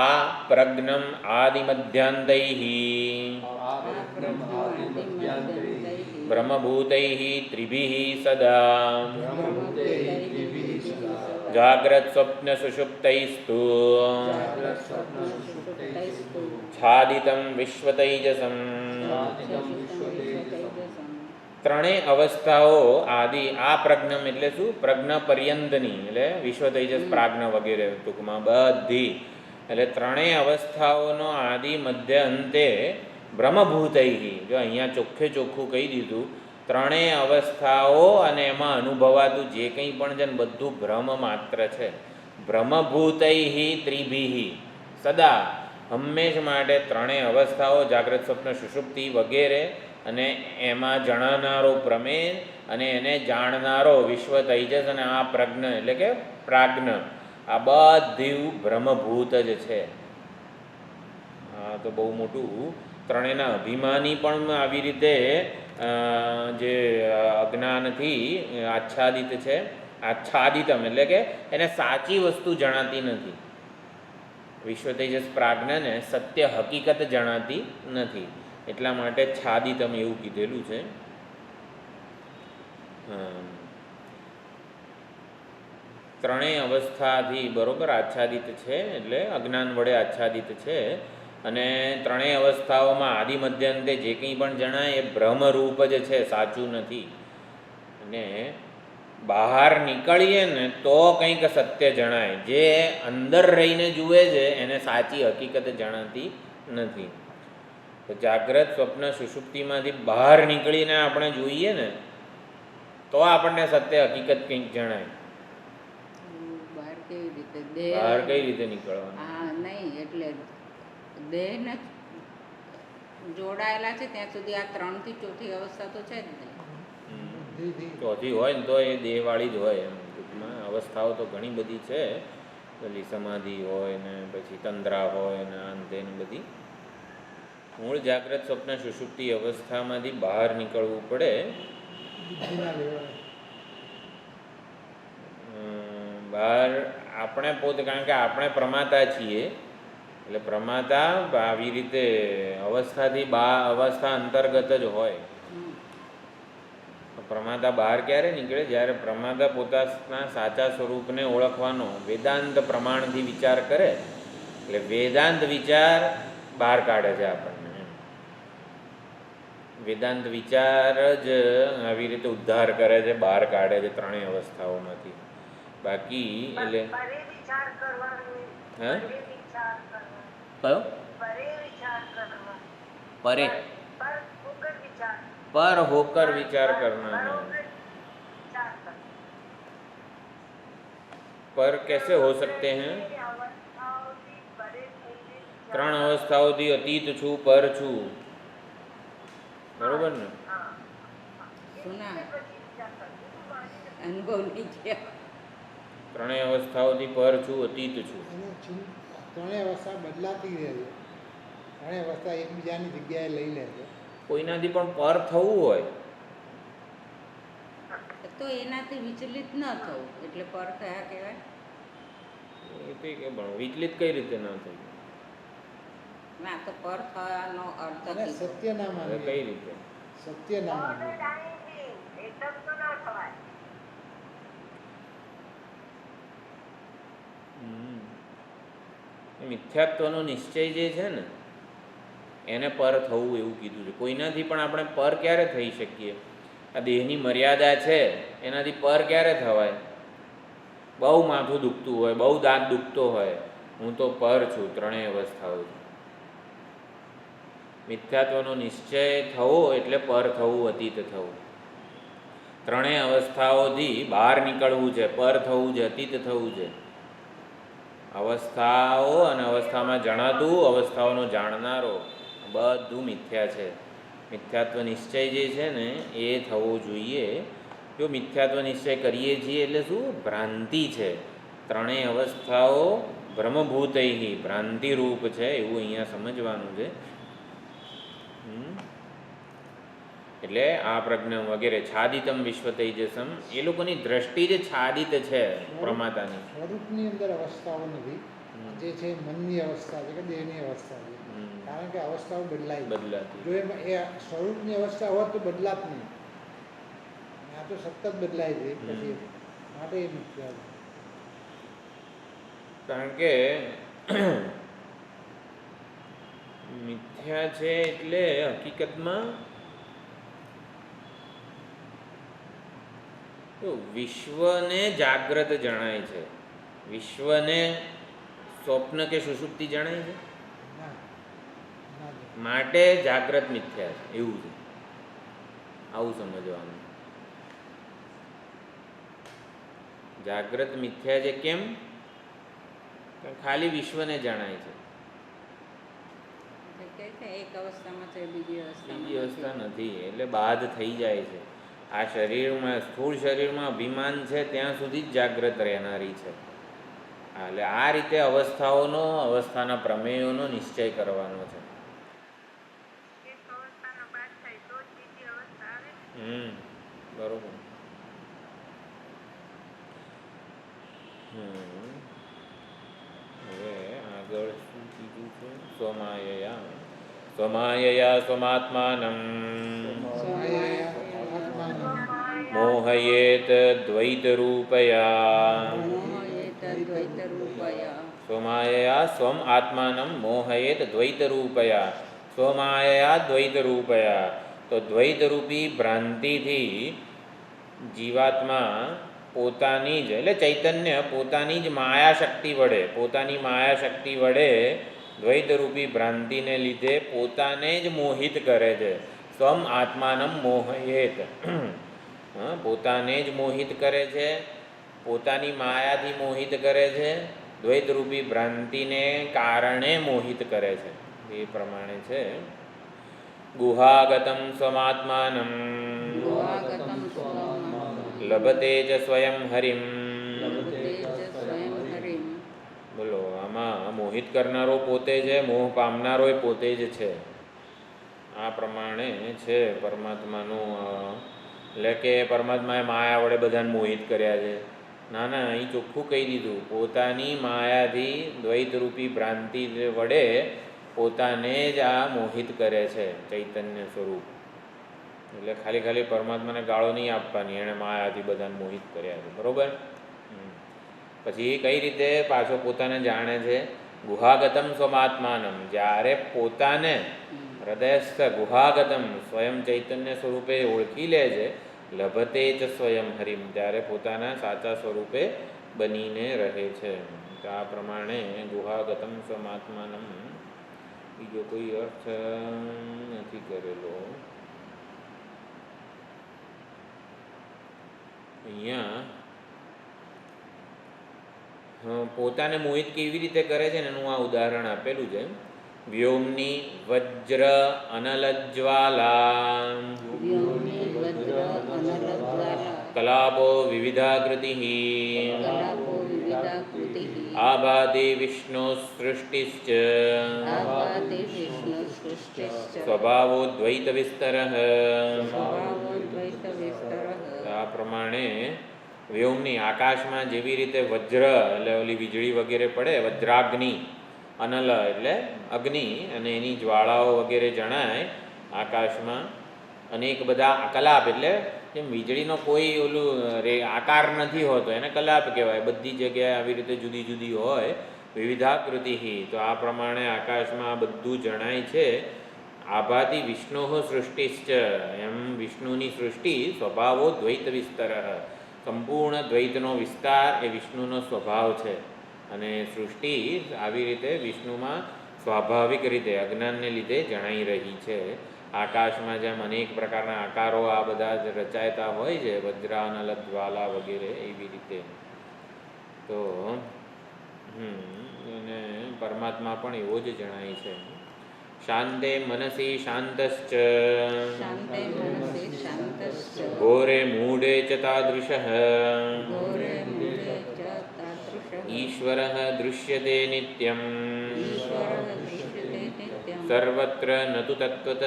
આ પ્રજ્ઞમ આદિમધ્યાંતૈઃ બ્રહ્મભૂતૈઃ ત્રિભિઃ સદા જાગ્રત સ્વપ્ન સુષુપ્તૈસ્તુ છાદિતમ વિશ્વતૈજસમ. ત્રણેય અવસ્થાઓ આદિ આ પ્રજ્ઞમ એટલે શું? પ્રજ્ઞ પર્યંતની, એટલે વિશ્વ તૈજસ પ્રાજ્ઞ વગેરે ટૂંકમાં બધી. એટલે ત્રણેય અવસ્થાઓનો આદિ મધ્ય અંતે બ્રહ્મભૂતૈ. જો અહીંયા ચોખ્ખે ચોખ્ખું કહી દીધું, ત્રણેય અવસ્થાઓ અને એમાં અનુભવાતું જે કંઈ પણ છે ને બધું ભ્રમ માત્ર છે. બ્રહ્મભૂતૈ ત્રિભિઃ સદા, હંમેશ માટે ત્રણેય અવસ્થાઓ જાગ્રત સ્વપ્ન સુષુપ્તિ વગેરે, અને એમાં જણાનારો પ્રમેય અને એને જાણનારો વિશ્વ તૈજસ અને આ પ્રજ્ઞ એટલે કે પ્રાજ્ઞ, આ બધું ભ્રમભૂત જ છે. આ તો બહુ મોટું. ત્રણેયના અભિમાની પણ આવી રીતે જે અજ્ઞાનથી આચ્છાદિત છે. આચ્છાદિતમ એટલે કે એને સાચી વસ્તુ જણાતી નથી. વિશ્વ તેજસ પ્રાજ્ઞને સત્ય હકીકત જણાતી નથી. એટલા માટે છાદિતમ એવું કીધેલું છે. ત્રણેય અવસ્થાથી બરોબર આચ્છાદિત છે, એટલે અજ્ઞાન વડે આચ્છાદિત છે. અને ત્રણેય અવસ્થાઓમાં આદિ મધ્ય અંતે જે કંઈ પણ જણાય એ ભ્રમરૂપ જ છે, સાચું નથી. અને બહાર નીકળીએ ને તો કંઈક સત્ય જણાય. જે અંદર રહીને જુએ છે એને સાચી હકીકત જણાતી નથી. તો જાગ્રત સ્વપ્ન સુષુપ્તિમાંથી બહાર નીકળીને આપણે જોઈએ ને તો આપણને સત્ય હકીકત કંઈક જણાય. બહાર કેવી રીતે બહાર કઈ રીતે નીકળવાનું? હા નહીં, એટલે દેહને જોડાયેલા છે ત્યાં સુધી આ 3 થી ચોથી અવસ્થા તો છે જ નહીં. ચોથી હોય ને તો એ દેહવાળી જ હોય. એમ ટૂંકમાં અવસ્થાઓ તો ઘણી બધી છે. પેલી સમાધિ હોય ને પછી તંદ્રા હોય ને અંતે ને બધી. મૂળ જાગ્રત સ્વપ્ન સુષુપ્તિ અવસ્થામાંથી બહાર નીકળવું પડે. બહાર આપણે પોતે, કારણ કે આપણે પ્રમાતા છીએ, એટલે પ્રમાતા આવી રીતે અવસ્થાથી અવસ્થા અંતર્ગત જ હોય. પ્રમાતા બહાર ક્યારે નીકળે? જ્યારે પ્રમાતા પોતાના સાચા સ્વરૂપને ઓળખવાનો વેદાંત પ્રમાણથી વિચાર કરે. એટલે વેદાંત વિચાર બહાર કાઢે છે આપણને. વેદાંત વિચાર જ આવી રીતે ઉદ્ધાર કરે છે, બહાર કાઢે છે ત્રણેય અવસ્થાઓમાંથી. બાકી એટલે હા કયો परे पर होकर विचार करना है. पर कैसे हो सकते हैं? 3 अवस्थाओથી અતીત છું, પર છું. બરોબર ને? સુના અનુભવ નહીં થયા. 3 અવસ્થાઓથી પર છું, અતીત છું. ત્રણેય અવસ્થા બદલાતી રહે છે. ત્રણેય અવસ્થા એકબીજાની જગ્યાએ લઈ લે છે. કોઈનાથી પણ પર થવું હોય તો એનાથી વિચલિત ન થવું એટલે પર થયા કહેવાય. વિચલિત કઈ રીતે ન થઈ? ના તો પર થવાનો અર્થ અને સત્ય ના માનવી. કઈ રીતે સત્ય ના માનવી? મિથ્યાત્વનો નિશ્ચય જે છે ને એને પર થવું એવું કીધું છે. કોઈનાથી પણ આપણે પર ક્યારે થઈ શકીએ? આ દેહની મર્યાદા છે એનાથી પર ક્યારે થવાય? બહુ માથું દુખતું હોય, બહુ દાંત દુખતો હોય, હું તો પર છું 3 અવસ્થાઓ. મિથ્યાત્વનો નિશ્ચય થવો એટલે પર થવું, અતીત થવું. 3 અવસ્થાઓથી બહાર નીકળવું છે, પર થવું છે, અતીત થવું છે. અવસ્થાઓ અને અવસ્થામાં જણાતું, અવસ્થાઓનો જાણનારો, બધું મિથ્યા છે. મિથ્યાત્વ નિશ્ચય જે છે ને એ થવો જોઈએ. જો મિથ્યાત્વ નિશ્ચય કરીએ છીએ એટલે શું? ભ્રાંતિ છે. 3 અવસ્થાઓ બ્રહ્મભૂતૈ ભ્રાંતિરૂપ છે એવું અહીંયા સમજવાનું છે. એટલે આ પ્રજ્ઞ વગેરે છાદિતમ વિશ્વ તેજસમ, એ લોકોની દ્રષ્ટિ જ છાદિત છે પ્રમાતાની. સ્વરૂપની અંદર અવસ્થાઓ નથી. જે છે મનની અવસ્થા છે કે દેહની અવસ્થા છે. કારણ કે અવસ્થાઓ બદલાતી. જો એમાં એ સ્વરૂપની અવસ્થા હોત તો બદલાત નહીં. આ તો સતત બદલાય છે પછી માટે એ મિથ્યા છે. કારણ કે મિથ્યા છે એટલે હકીકતમાં તો વિશ્વને જાગ્રત જણાય છે. વિશ્વને સ્વપ્ન કે સુષુપ્તિ જણાય છે માટે જાગ્રત મિથ્યા છે એવું છે. આવું સમજવાનું. જાગ્રત મિથ્યા છે કેમ? ખાલી વિશ્વને જણાય છે. એક અવસ્થામાં છે, બીજી અવસ્થા નથી એટલે બાદ થઈ જાય છે. આ શરીરમાં, સ્થૂળ શરીરમાં અભિમાન છે ત્યાં સુધી જ જાગ્રત રહેનારી છે. એટલે આ રીતે અવસ્થાના પ્રમેયોનો નિશ્ચય કરવાનો છે. બરોબર. હવે આગળ શું કીધું છે? સ્વમાયયા સ્વમાત્માનં મોહયેત દ્વૈતરૂપયા. સ્વમાયયા સ્વમ આત્માનં મોહયેત દ્વૈતરૂપયા. સ્વમાયયા દ્વૈતરૂપયા. તો દ્વૈતરૂપી ભ્રાંતિથી જીવાત્મા પોતાની જ એટલે ચૈતન્ય પોતાની જ માયાશક્તિ વડે દ્વૈતરૂપી ભ્રાંતિને લીધે પોતાને જ મોહિત કરે છે. સ્વમ આત્માનમ મોહયેત. પોતાને જ મોહિત કરે છે, પોતાની માયાથી મોહિત કરે છે, દ્વૈતરૂપી ભ્રાંતિને કારણે મોહિત કરે છે. એ પ્રમાણે છે. ગુહાગતમ સ્વમાત્માનમ લભતે જ સ્વયં હરિમ. બોલો, આમાં મોહિત કરનારો પોતે છે, મોહ પામનારો પોતે જ છે. આ પ્રમાણે છે પરમાત્માનું. એટલે કે પરમાત્માએ માયા વડે બધાને મોહિત કર્યા છે. ના, અહીં ચોખ્ખું કહી દીધું, પોતાની માયાથી દ્વૈતરૂપી ભ્રાંતિ વડે પોતાને જ આ મોહિત કરે છે ચૈતન્ય સ્વરૂપ. એટલે ખાલી પરમાત્માને ગાળો નહીં આપવાની, એણે માયાથી બધાને મોહિત કર્યા છે. બરોબર. પછી કઈ રીતે પાછો પોતાને જાણે છે? ગુહાગતમ સ્વમાત્માનમ. જ્યારે પોતાને હૃદયસ્થ ગુહાગતમ સ્વયં ચૈતન્ય સ્વરૂપે ઓળખી લે છે, લભતે જ સ્વયં હરિમ, ત્યારે પોતાના સાચા સ્વરૂપે બનીને રહે છે. તો આ પ્રમાણે ગુહાગતમ સ્વમાત્માનમ બીજો કોઈ અર્થ નથી કરેલો. અહીંયા પોતાને મોહિત કેવી રીતે કરે છે એનું આ ઉદાહરણ આપેલું છે. વ્યોમની વજ્ર અનલજ્વાલા કલાપો વિવિધાકૃતિ આભાતિ વિષ્ણુ સૃષ્ટિશ્ચ સ્વભાવો દ્વૈત વિસ્તર. આ પ્રમાણે વ્યોમની આકાશમાં જેવી રીતે વજ્ર એટલે ઓલી વીજળી વગેરે પડે, વજ્રાગ્નિ, અનલ એટલે અગ્નિ અને એની જ્વાળાઓ વગેરે જણાય આકાશમાં. અનેક બધા કલાપ એટલે જેમ વીજળીનો કોઈ ઓલું આકાર નથી હોતો એને કલાપ કહેવાય. બધી જગ્યાએ આવી રીતે જુદી જુદી હોય, વિવિધાકૃતિ. તો આ પ્રમાણે આકાશમાં બધું જણાય છે. આભાતિ વિષ્ણુ સૃષ્ટિશ્ચ, એમ વિષ્ણુની સૃષ્ટિ સ્વભાવો દ્વૈત વિસ્તર, સંપૂર્ણ દ્વૈતનો વિસ્તાર એ વિષ્ણુનો સ્વભાવ છે. અને સૃષ્ટિ આવી રીતે વિષ્ણુમાં સ્વાભાવિક રીતે અજ્ઞાનને લીધે જણાઈ રહી છે. આકાશમાં જેમ અનેક પ્રકારના આકારો આ બધા જ રચાયતા હોય છે, વજ્રાનલ જ્વાલા વગેરે, એવી રીતે તો અને પરમાત્મા પણ એવો જ જણાય છે. શાંતે મનસી શાંતશ્ચ ઘોરે મૂઢે ચ તાદૃશઃ ઈશ્વરઃ દૃશ્યતે નિત્યં સર્વત્ર ન તુ તત્વતઃ.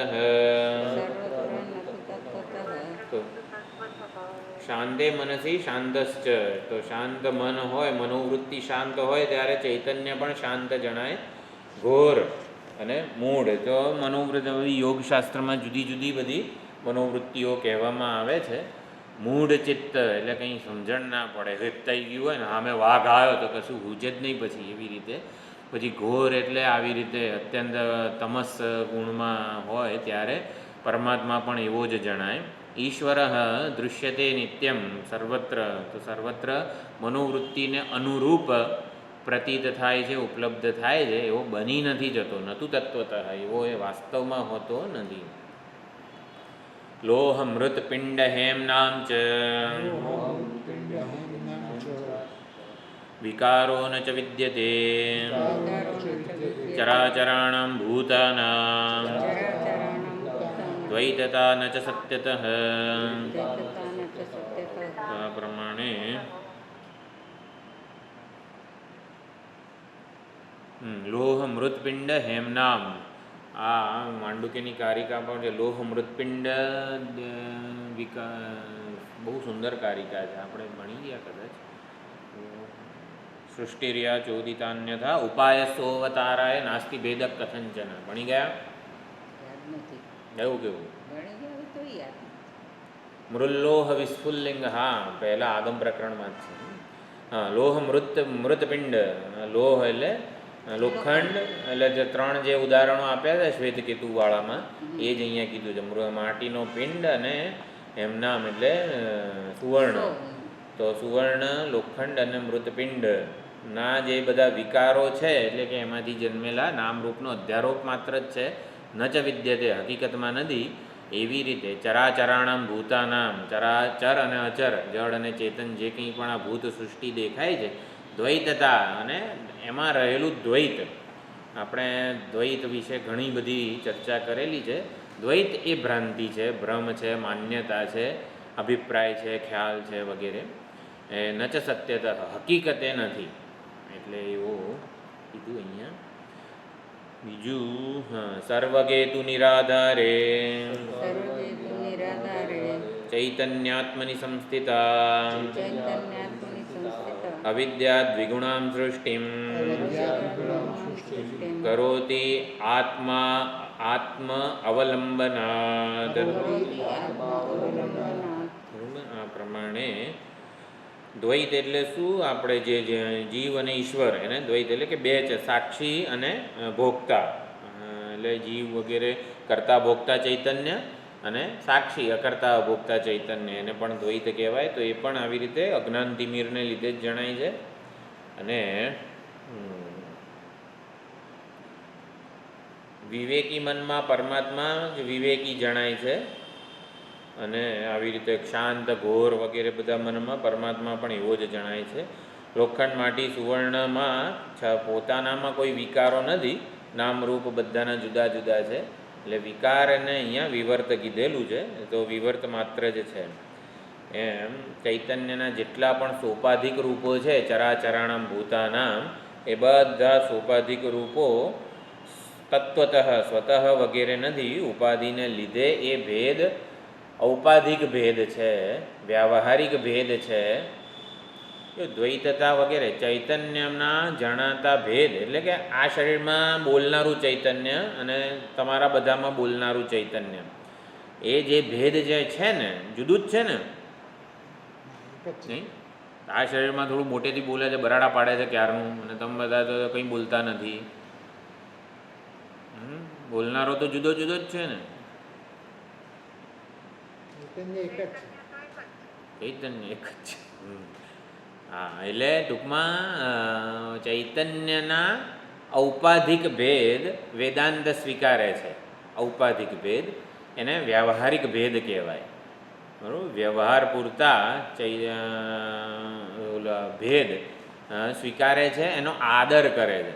શાંતે મનસી શાંતશ્ચ, તો શાંત મન હોય, મનોવૃત્તિ શાંત હોય ત્યારે ચૈતન્ય પણ શાંત જણાય. ઘોર અને મૂળ, તો મનોવૃત્તિ યોગશાસ્ત્રમાં જુદી જુદી બધી મનોવૃત્તિઓ કહેવામાં આવે છે. મૂઢ ચિત્ત એટલે કંઈ સમજણ ના પડે, વેપતાઈ ગયું હોય ને, સામે વાઘ આવ્યો તો કશું હુજે જ નહીં પછી, એવી રીતે. પછી ઘોર એટલે આવી રીતે અત્યંત તમસ ગુણમાં હોય ત્યારે પરમાત્મા પણ એવો જ જણાય. ઈશ્વર દૃશ્યતે નિત્યમ સર્વત્ર, તો સર્વત્ર મનોવૃત્તિને અનુરૂપ પ્રતીત થાય છે, ઉપલબ્ધ થાય છે, એવો બની નથી જતો. નતુ તત્વતઃ, એવો એ વાસ્તવમાં હોતો નથી. લોહ મૃત પિંડ હેમનામ ચ વિકારો ન ચ વિદ્યતે ચરાચરાણાં ભૂતાનાં દ્વૈતતા ન ચ સત્યતઃ. આ પ્રમાણે લોહ મૃતપિંડ હેમનામ, આ માંડુક્યની કારિકા પણ છે. લોહ મૃતપિંડ બહુ સુંદર કારિકા છે, આપણે ભણી ગયા કદાચ. સૃષ્ટિર્યા ચોદિતાન્યથા ઉપાય સોવતારાય નાસ્તિ ભેદક કથંચન, ભણી ગયા? યાદ નથી. એવું કેવું? ભણી ગયા તો યાદ નથી. મૃલ્લોહ વિસ્ફુલ્લિંગ, હા પહેલા આગમ પ્રકરણમાં જ છે. હા, લોહ મૃતપિંડ, લોહ એટલે લોખંડ, એટલે જે 3 જે ઉદાહરણો આપ્યા છે શ્વેતકેતુ વાળામાં, એ જ અહીંયા કીધું છે. માટીનો પિંડ અને એમનામ એટલે સુવર્ણ. તો સુવર્ણ, લોખંડ અને મૃતપિંડ ના જે બધા વિકારો છે, એટલે કે એમાંથી જન્મેલા નામરૂપનો અધ્યારોપ માત્ર જ છે, ન ચ વિદ્યતે, હકીકતમાં નથી. એવી રીતે ચરાચરાણામ ભૂતાનામ, ચરાચર અને અચર, જળ અને ચેતન જે કંઈ પણ આ ભૂત સૃષ્ટિ દેખાય છે, દ્વૈતતા અને એમાં રહેલું દ્વૈત. આપણે દ્વૈત વિશે ઘણી બધી ચર્ચા કરેલી છે. દ્વૈત એ ભ્રાંતિ છે, ભ્રમ છે, માન્યતા છે, અભિપ્રાય છે, ખ્યાલ છે વગેરે. એ ન ચ સત્યતઃ, હકીકતે નથી. એટલે એવું કીધું અહીંયા. બીજું, સર્વગેતુ નિરાધારે સર્વજેતુ નિરાધારે ચૈતન્યાત્મનિ સંસ્થિતા ચૈતન્યાત્મનિ સંસ્થિતા અવિદ્યા દ્વિગુણામ સૃષ્ટિમ કરોતિ આત્મા આત્મ અવલંબનાત. આ પ્રમાણે દ્વૈત એટલે શું? આપણે જે જીવ અને ઈશ્વર, એને દ્વૈત એટલે કે બે છે, સાક્ષી અને ભોગતા. એટલે જીવ વગેરે કરતા ભોગતા ચૈતન્ય અને સાક્ષી અકર્તા ભોગતા ચૈતન્ય, એને પણ દ્વૈત કહેવાય. તો એ પણ આવી રીતે અજ્ઞાન તિમિરને લીધે જ જણાય છે. અને વિવેકી મનમાં પરમાત્મા જ વિવેકી જણાય છે. અને આવી રીતે શાંત ઘોર વગેરે બધા મનમાં પરમાત્મા પણ એવો જ જણાય છે. લોખંડ, માટી, સુવર્ણમાં પોતાનામાં કોઈ વિકારો નથી, નામરૂપ બધાના જુદા જુદા છે. એટલે વિકાર એને અહીંયા વિવર્ત કીધેલું છે, તો વિવર્ત માત્ર જ છે. એમ ચૈતન્યના જેટલા પણ સોપાધિક રૂપો છે, ચરાચરાણામ ભૂતાનામ, એ બધા સોપાધિક રૂપો તત્વતઃ સ્વતઃ વગેરે નથી, ઉપાધિને લીધે એ ભેદ ઔપાધિક ભેદ છે, વ્યાવહારિક ભેદ છે. દ્વૈતતા વગેરે ચૈતન્યના જણાતા ભેદ, એટલે કે આ શરીરમાં બોલનારું ચૈતન્ય અને તમારા બધામાં બોલનારું ચૈતન્ય, એ જે ભેદ જે છે ને, જુદું જ છે ને. નહીં, આ શરીરમાં થોડું મોટેથી બોલે છે, બરાડા પાડે છે ક્યારનું, અને તમે બધા તો કંઈ બોલતા નથી. બોલનારો તો જુદો જુદો જ છે ને. ચૈતન્ય એક જ છે. હા, એટલે ટૂંકમાં ચૈતન્યના ઔપાધિક ભેદ વેદાંત સ્વીકારે છે. ઔપાધિક ભેદ એને વ્યાવહારિક ભેદ કહેવાય. બરાબર, વ્યવહાર પૂરતા ભેદ સ્વીકારે છે, એનો આદર કરે છે.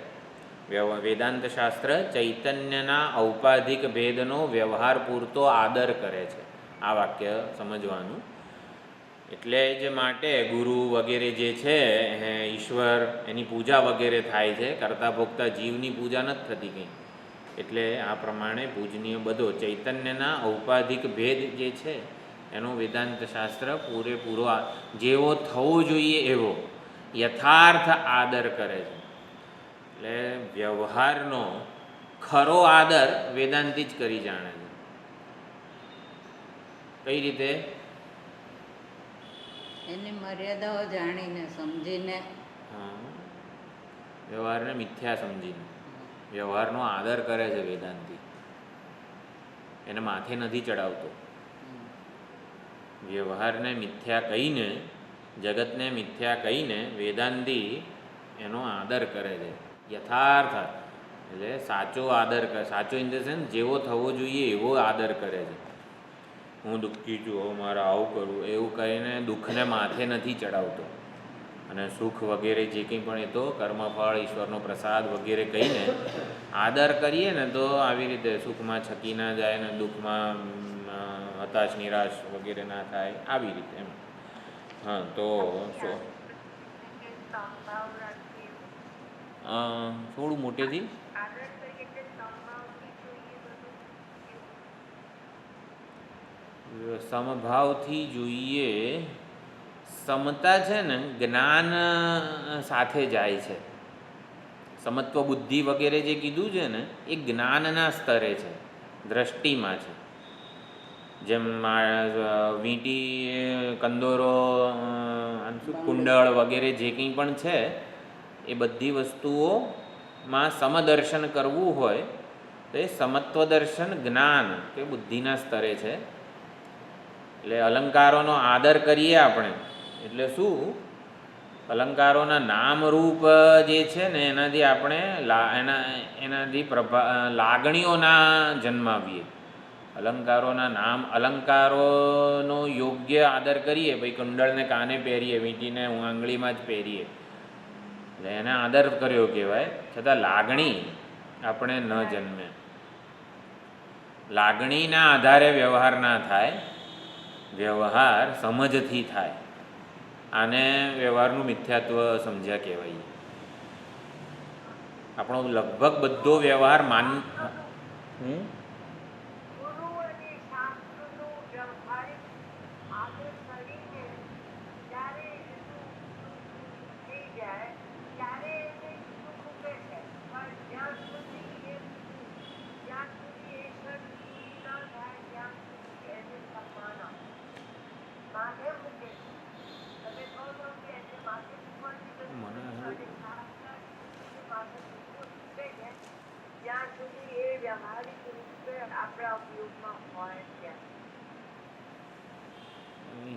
વેદાંત શાસ્ત્ર ચૈતન્યના ઔપાધિક ભેદનો વ્યવહાર પૂરતો આદર કરે છે. આ વાક્ય સમજવાનું. એટલે જ માટે ગુરુ વગેરે જે છે, ઈશ્વર, એની પૂજા વગેરે થાય છે. કરતા ભોગતા જીવની પૂજા નથી થતી કંઈ. એટલે આ પ્રમાણે પૂજનીય બધો ચૈતન્યના ઔપાધિક ભેદ જે છે એનો વેદાંત શાસ્ત્ર પૂરેપૂરો જેવો થવો જોઈએ એવો યથાર્થ આદર કરે છે. એટલે વ્યવહારનો ખરો આદર વેદાંતી જ કરી જાણે છે. કઈ રીતે? એની મર્યાદાઓ જાણીને, સમજીને. હા, વ્યવહારને મિથ્યા સમજીને વ્યવહારનો આદર કરે છે વેદાંતી. એને માથે નથી ચડાવતો. વ્યવહારને મિથ્યા કહીને, જગતને મિથ્યા કહીને વેદાંતી એનો આદર કરે છે. યથાર્થ એટલે સાચો આદર કરે. સાચો ઇન ધ સેન્સ જેવો થવો જોઈએ એવો આદર કરે છે. હું દુઃખી છું, હવે મારે આવું કરવું, એવું કહીને દુઃખને માથે નથી ચડાવતો. અને સુખ વગેરે જે કંઈ પણ એ તો કર્મફળ, ઈશ્વરનો પ્રસાદ વગેરે કહીને આદર કરીએ ને તો આવી રીતે સુખમાં છકી ના જાય ને દુઃખમાં હતાશ નિરાશ વગેરે ના થાય, આવી રીતે એમ. હા, તો શું થોડું મોટેથી. સમભાવથી જોઈએ. સમતા છે ને જ્ઞાન સાથે જાય છે. સમત્વ બુદ્ધિ વગેરે જે કીધું છે ને એ જ્ઞાનના સ્તરે છે, દ્રષ્ટિમાં છે. જેમ વીંટી, કંદોરો, કુંડળ વગેરે જે કંઈ પણ છે એ બધી વસ્તુઓમાં સમદર્શન કરવું હોય તો એ સમત્વ દર્શન જ્ઞાન કે બુદ્ધિના સ્તરે છે. એટલે અલંકારોનો આદર કરીએ આપણે એટલે શું, અલંકારોના નામરૂપ જે છે ને એનાથી આપણે એનાથી લાગણીઓના જન્માવીએ. અલંકારોનો યોગ્ય આદર કરીએ, ભાઈ કુંડળને કાને પહેરીએ, વીંટીને આંગળીમાં જ પહેરીએ એટલે એને આદર કર્યો કહેવાય. છતાં લાગણી આપણે ન જન્મે. લાગણીના આધારે વ્યવહાર ના થાય, વ્યવહાર સમજથી થાય. આને વ્યવહારનું મિથ્યાત્વ સમજ્યા કહેવાય. આપણો લગભગ બધો વ્યવહાર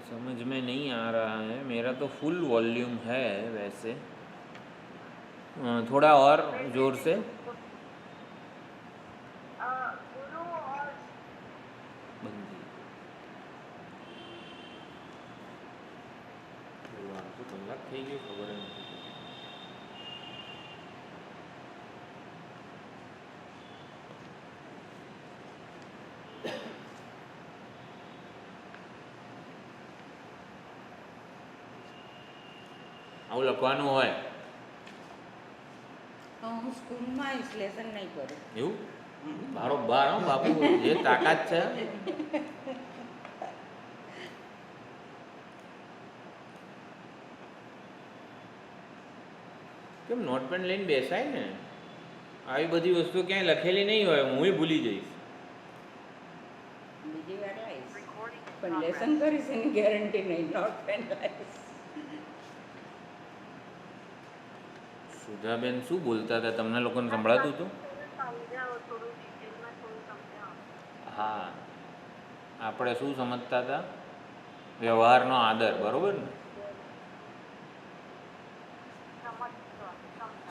समझ में नहीं आ रहा है. मेरा तो फुल वॉल्यूम है वैसे. थोड़ा और जोर से. કલાક થઈ ગયો ખબર નથી. આવું લખવાનું હોય તો હું સ્કૂલમાં આવીશ, લેસન નહીં કરું. એવું બારોબાર બાપુ જે તાકાત છે. કેમ નોટ પેન લઈને બેસાય ને. આવી બધી વસ્તુ ક્યાંય લખેલી નહીં હોય, હું ભૂલી જઈશ. બીજી વાર આવીશ પણ લેસન કરીશ એની ગેરંટી નહીં. નોટ પેન લાવીશ. સુધાબેન શું બોલતા હતા? તમને લોકોને સંભળાતું હતું? હા, આપણે શું સમજતા હતા? વ્યવહારનો આદર, બરોબર ને?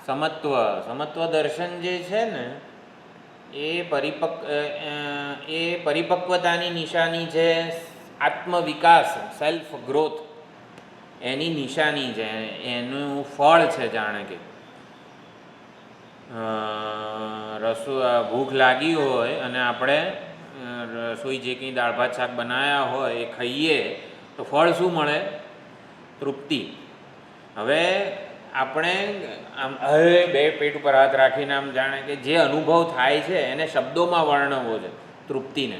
સમત્વ દર્શન જે છે ને એ પરિપક્વતાની નિશાની છે. આત્મવિકાસ, સેલ્ફ ગ્રોથ એની નિશાની છે, એનું ફળ છે. જાણે કે ભૂખ લાગી હોય અને આપણે રસોઈ જે કંઈ દાળ ભાત શાક બનાવ્યા હોય એ ખાઈએ તો ફળ શું મળે? તૃપ્તિ. હવે આપણે આમ બે પેટ ઉપર હાથ રાખીને આમ જાણે કે જે અનુભવ થાય છે એને શબ્દોમાં વર્ણવવો છે તૃપ્તિને,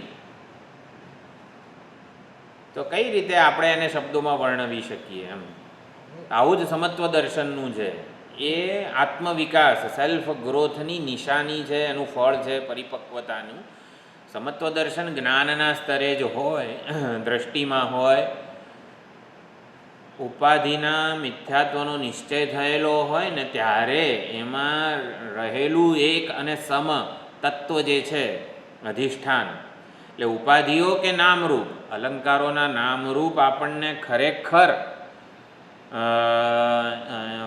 તો કઈ રીતે આપણે એને શબ્દોમાં વર્ણવી શકીએ? એમ આવું જ સમત્વ દર્શનનું છે. એ આત્મવિકાસ, સેલ્ફ ગ્રોથની નિશાની છે, એનું ફળ છે પરિપક્વતાનું. સમત્વ દર્શન જ્ઞાનના સ્તરે જ હોય, દ્રષ્ટિમાં હોય, ઉપાધિના મિથ્યાત્વનો નિશ્ચય થયેલો હોય ને ત્યારે એમાં રહેલું એક અને સમ તત્વ જે છે અધિષ્ઠાન, એટલે ઉપાધિઓ કે નામરૂપ, અલંકારોના નામરૂપ આપણને ખરેખર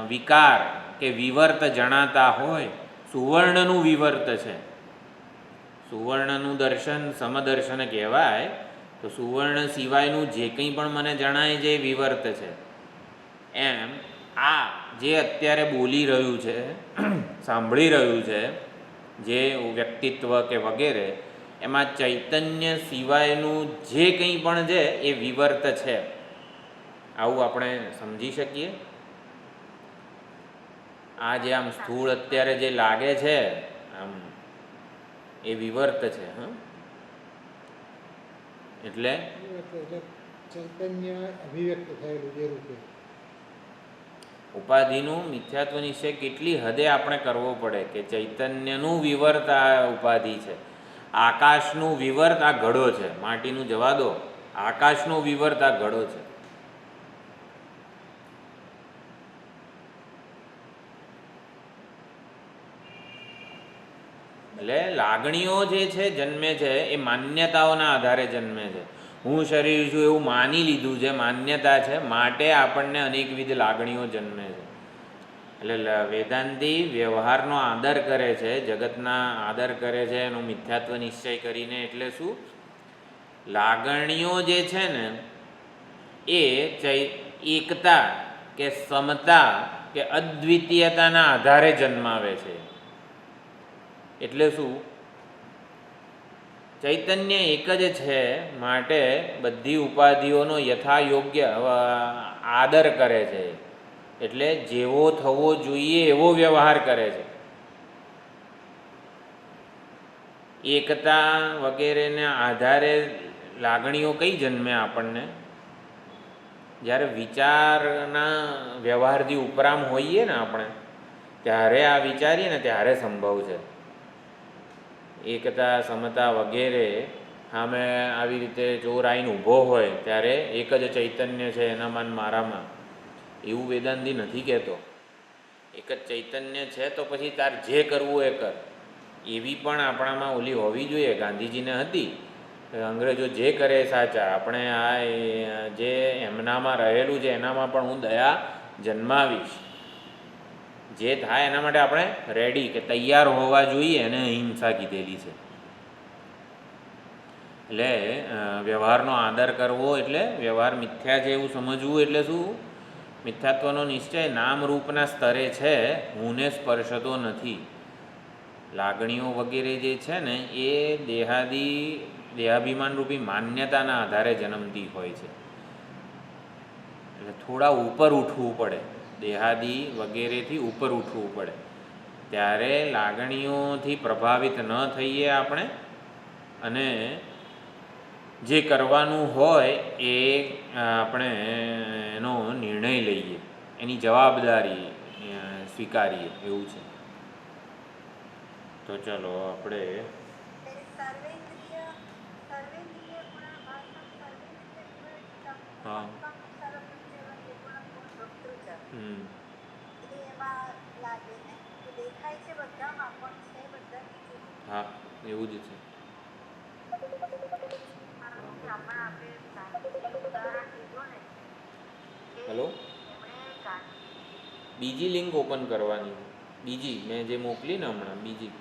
વિકાર કે વિવર્ત જણાતા હોય. સુવર્ણનું વિવર્ત છે. સુવર્ણનું દર્શન સમદર્શન કહેવાય. તો સુવર્ણ સિવાયનું જે કંઈ પણ મને જણાય છે એ વિવર્ત છે. એમ આ જે અત્યારે બોલી રહ્યું છે, સાંભળી રહ્યું છે, જે વ્યક્તિત્વ કે વગેરે, એમાં ચૈતન્ય સિવાયનું જે કંઈ પણ છે એ વિવર્ત છે. આવું આપણે સમજી શકીએ. આ જે આમ સ્થૂળ અત્યારે જે લાગે છે આમ એ વિવર્ત છે. એટલે ચૈતન્ય અભિવ્યક્ત થયેલું જે રૂપે ઉપાધિનું મિથ્યાત્વ નિશ્ચય કેટલી હદે આપણે કરવો પડે કે ચૈતન્યનું વિવર્ત આ ઉપાધિ છે, આકાશનું વિવર્ત આ ઘડો છે. માટીનું જવા દો, આકાશનું વિવર્ત આ ઘડો છે. એટલે લાગણીઓ જે છે જન્મે છે એ માન્યતાઓના આધારે જન્મે છે. હું શરીર છું એવું માની લીધું છે, માન્યતા છે, માટે આપણને અનેકવિધ લાગણીઓ જન્મે છે. એટલે વેદાંતિ વ્યવહારનો આદર કરે છે, જગતના આદર કરે છે, એનો મિથ્યાત્વ નિશ્ચય કરીને. એટલે શું? લાગણીઓ જે છે ને એ એકતા કે સમતા કે અદ્વિતીયતાના આધારે જન્માવે છે. એટલે શું? ચૈતન્ય એક જ છે, માટે બધી ઉપાધિઓનો યથાયોગ્ય આદર કરે છે. એટલે જેવો થવો જોઈએ એવો વ્યવહાર કરે છે. એકતા વગેરેને આધારે લાગણીઓ કઈ જન્મે આપણને? જ્યારે વિચારના વ્યવહારથી ઉપરામ હોઈએ ને આપણે, ત્યારે આ વિચારીએ ને ત્યારે સંભવ છે. એકતા સમતા વગેરે સામે આવી રીતે ચોર આવીને ઊભો હોય ત્યારે એક જ ચૈતન્ય છે એનામાં મારામાં, એવું વેદાંતિ નથી કહેતો. એક જ ચૈતન્ય છે તો પછી તાર જે કરવું એ કર, એવી પણ આપણામાં ઓલી હોવી જોઈએ. ગાંધીજીને હતી, અંગ્રેજો જે કરે સાચા, આપણે આ જે એમનામાં રહેલું છે એનામાં પણ હું દયા જન્માવીશ. જે થાય એના માટે આપણે રેડી કે તૈયાર હોવા જોઈએ, એને અહિંસા કીધેલી છે. એટલે વ્યવહારનો આદર કરવો એટલે વ્યવહાર મિથ્યા છે એવું સમજવું. એટલે શું? મિથ્યાત્વનો નિશ્ચય નામરૂપના સ્તરે છે, હુંને સ્પર્શતો નથી. લાગણીઓ વગેરે જે છે ને એ દેહાભિમાનરૂપી માન્યતાના આધારે જન્મતી હોય છે. એટલે થોડા ઉપર ઉઠવું પડે, દેહાદી વગેરેથી ઉપર ઉઠવું પડે, ત્યારે લાગણીઓથી પ્રભાવિત ન થઈએ આપણે, અને જે કરવાનું હોય એ આપણે એનો નિર્ણય લઈએ, એની જવાબદારી સ્વીકારીએ, એવું છે. તો ચલો આપણે હા હા એવું જ છે. હેલો, બીજી લિંક ઓપન કરવાની, બીજી મેં જે મોકલી ને હમણાં બીજી.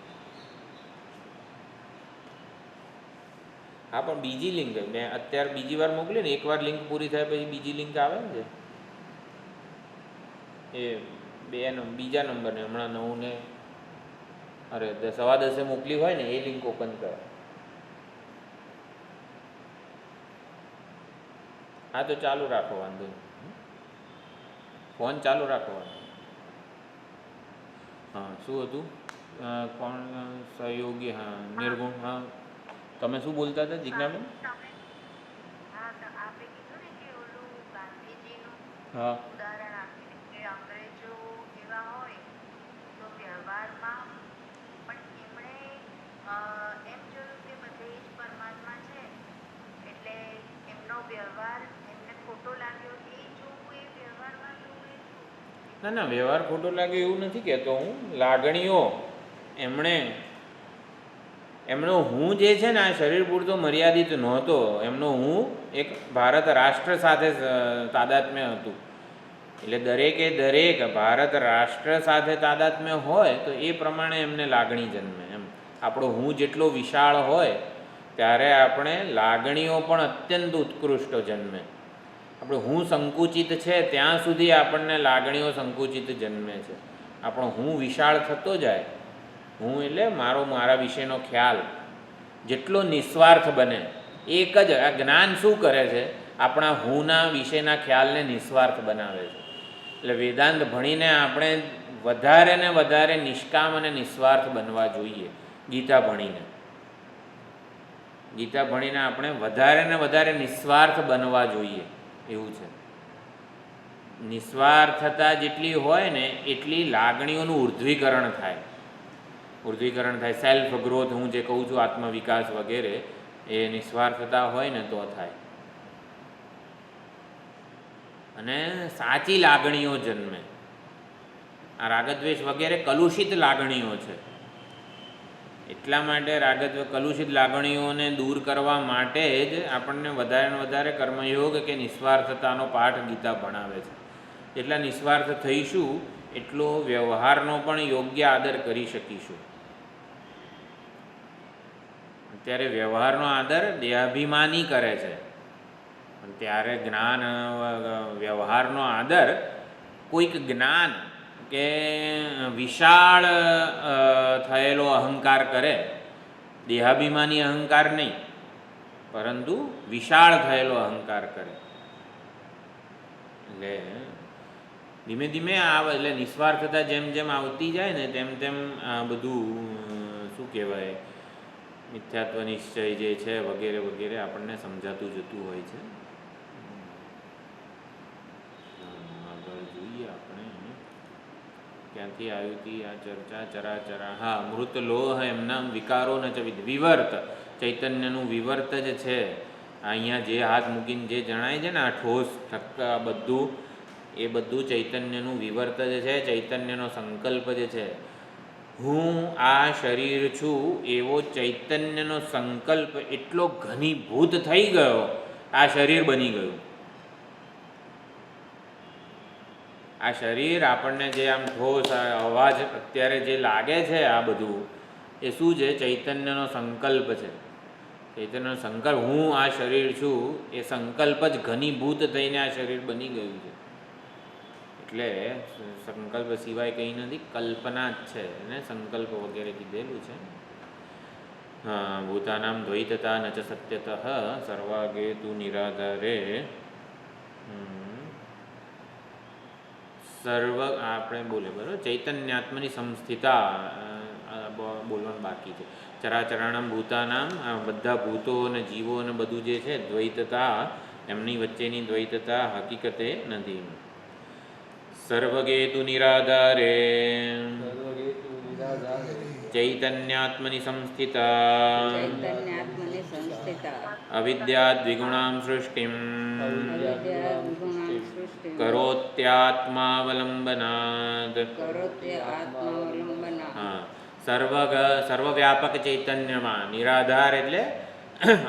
હા પણ બીજી લિંક મેં અત્યારે બીજી વાર મોકલી ને, એકવાર લિંક પૂરી થાય પછી બીજી લિંક આવે ને એ બીજા નંબરને હમણાં 9 ને 10:15 મોકલી હોય ને એ લિંક ઓપન કરે. હા તો ચાલુ રાખો, વાંધો નહીં, ફોન ચાલુ રાખો. હા શું હતું? કોણ સહયોગી? હા નિર્ગુણ. હા તમે શું બોલતા હતા જિજ્ઞાબેન? હા ના ના, વ્યવહાર ખોટો લાગે એવું નથી કહેતો હું. લાગણીઓ એમનો હું જે છે ને આ શરીર પૂરતો મર્યાદિત નહોતો. એમનો હું એક ભારત રાષ્ટ્ર સાથે તાદાત્મ્ય હતું. એટલે દરેક ભારત રાષ્ટ્ર સાથે તાદાત્મ્ય હોય તો એ પ્રમાણે એમને લાગણી જન્મે. એમ આપણો હું જેટલો વિશાળ હોય ત્યારે આપણે લાગણીઓ પણ અત્યંત ઉત્કૃષ્ટ જન્મે. આપણો હું સંકુચિત છે ત્યાં સુધી આપણને લાગણીઓ સંકુચિત જન્મે છે. આપણો હું વિશાળ થતો જાય, હું એટલે મારા વિશેનો ખ્યાલ જેટલો નિસ્વાર્થ બને, એક જ આ જ્ઞાન શું કરે છે? આપણા હુંના વિશેના ખ્યાલને નિસ્વાર્થ બનાવે છે. એટલે વેદાંત ભણીને આપણે વધારે ને વધારે નિષ્કામ અને નિસ્વાર્થ બનવા જોઈએ. ગીતા ભણીને આપણે વધારે ને વધારે નિસ્વાર્થ બનવા જોઈએ એવું છે. નિસ્વાર્થતા જેટલી હોય ને એટલી લાગણીઓનું ઉર્ધ્વીકરણ થાય. સેલ્ફ ગ્રોથ, હું જે કહું છું આત્મવિકાસ વગેરે, એ નિસ્વાર્થતા હોય ને તો થાય. અને સાચી લાગણીઓ જન્મે. આ રાગદ્વેષ વગેરે કલુષિત લાગણીઓ છે. એટલા માટે કલુષિત લાગણીઓને દૂર કરવા માટે જ આપણને વધારે ને વધારે કર્મયોગ કે નિસ્વાર્થતાનો પાઠ ગીતા ભણાવે છે. જેટલા નિસ્વાર્થ થઈશું એટલો વ્યવહારનો પણ યોગ્ય આદર કરી શકીશું. અત્યારે વ્યવહારનો આદર દેહાભિમાની કરે છે, પણ ત્યારે જ્ઞાન વ્યવહારનો આદર કોઈક જ્ઞાન કે વિશાળ થયેલો અહંકાર કરે. દેહાભિમાની અહંકાર નહીં, પરંતુ વિશાળ થયેલો અહંકાર કરે. એટલે ધીમે ધીમે એટલે નિસ્વાર્થતા જેમ જેમ આવતી જાય ને તેમ તેમ આ બધું શું કહેવાય, મિથ્યાત્વ નિશ્ચય જે છે વગેરે વગેરે આપણને સમજાતું જતું હોય છે. આગળ જોઈએ આપણે ક્યાંથી આવી હતી આ ચર્ચા. ચરાચરા, હા, મૃત લોહ એમના વિકારો ન ચ વિવર્ત, ચૈતન્યનું વિવર્ત જ છે. અહીંયા જે હાથ મૂકીને જે જણાય છે ને આ ઠોસ ઠક્કા બધું, એ બધું ચૈતન્યનું વિવર્ત જ છે. ચૈતન્યનો સંકલ્પ જ છે. હું આ શરીર છું એવો ચૈતન્યનો સંકલ્પ એટલો ઘનીભૂત થઈ ગયો, આ શરીર બની ગયું. આ શરીર આપણને જે આમ ઠોસ અવાજ અત્યારે જે લાગે છે, આ બધું એ શું છે? ચૈતન્યનો સંકલ્પ છે. ચૈતન્યનો સંકલ્પ, હું આ શરીર છું, એ સંકલ્પ જ ઘનીભૂત થઈને આ શરીર બની ગયું છે. એટલે સંકલ્પ સિવાય કંઈ નથી, કલ્પના જ છે. એને સંકલ્પ વગેરે કીધેલું છે. હા, ભૂતાનામ દ્વૈતતા ન ચ સત્યતઃ સર્વાગે તુ નિરાધારે. આપણે બોલે બરાબર, ચૈતન્યાત્મની સંસ્થિતા બોલવાનું બાકી છે. ચરાચરાણામ ભૂતાનામ, બધા ભૂતો અને જીવો અને બધું જે છે, દ્વૈતતા, એમની વચ્ચેની દ્વૈતતા હકીકતે નથી. સર્વગેતુ નિરાધારે ચૈતન્યાત્મની સંસ્થિતા અવિદ્યા દ્વિગુણામ સૃષ્ટિમ કરોત્યાત્માવલંબનાદ. હા, સર્વવ્યાપક ચૈતન્યમાં નિરાધાર એટલે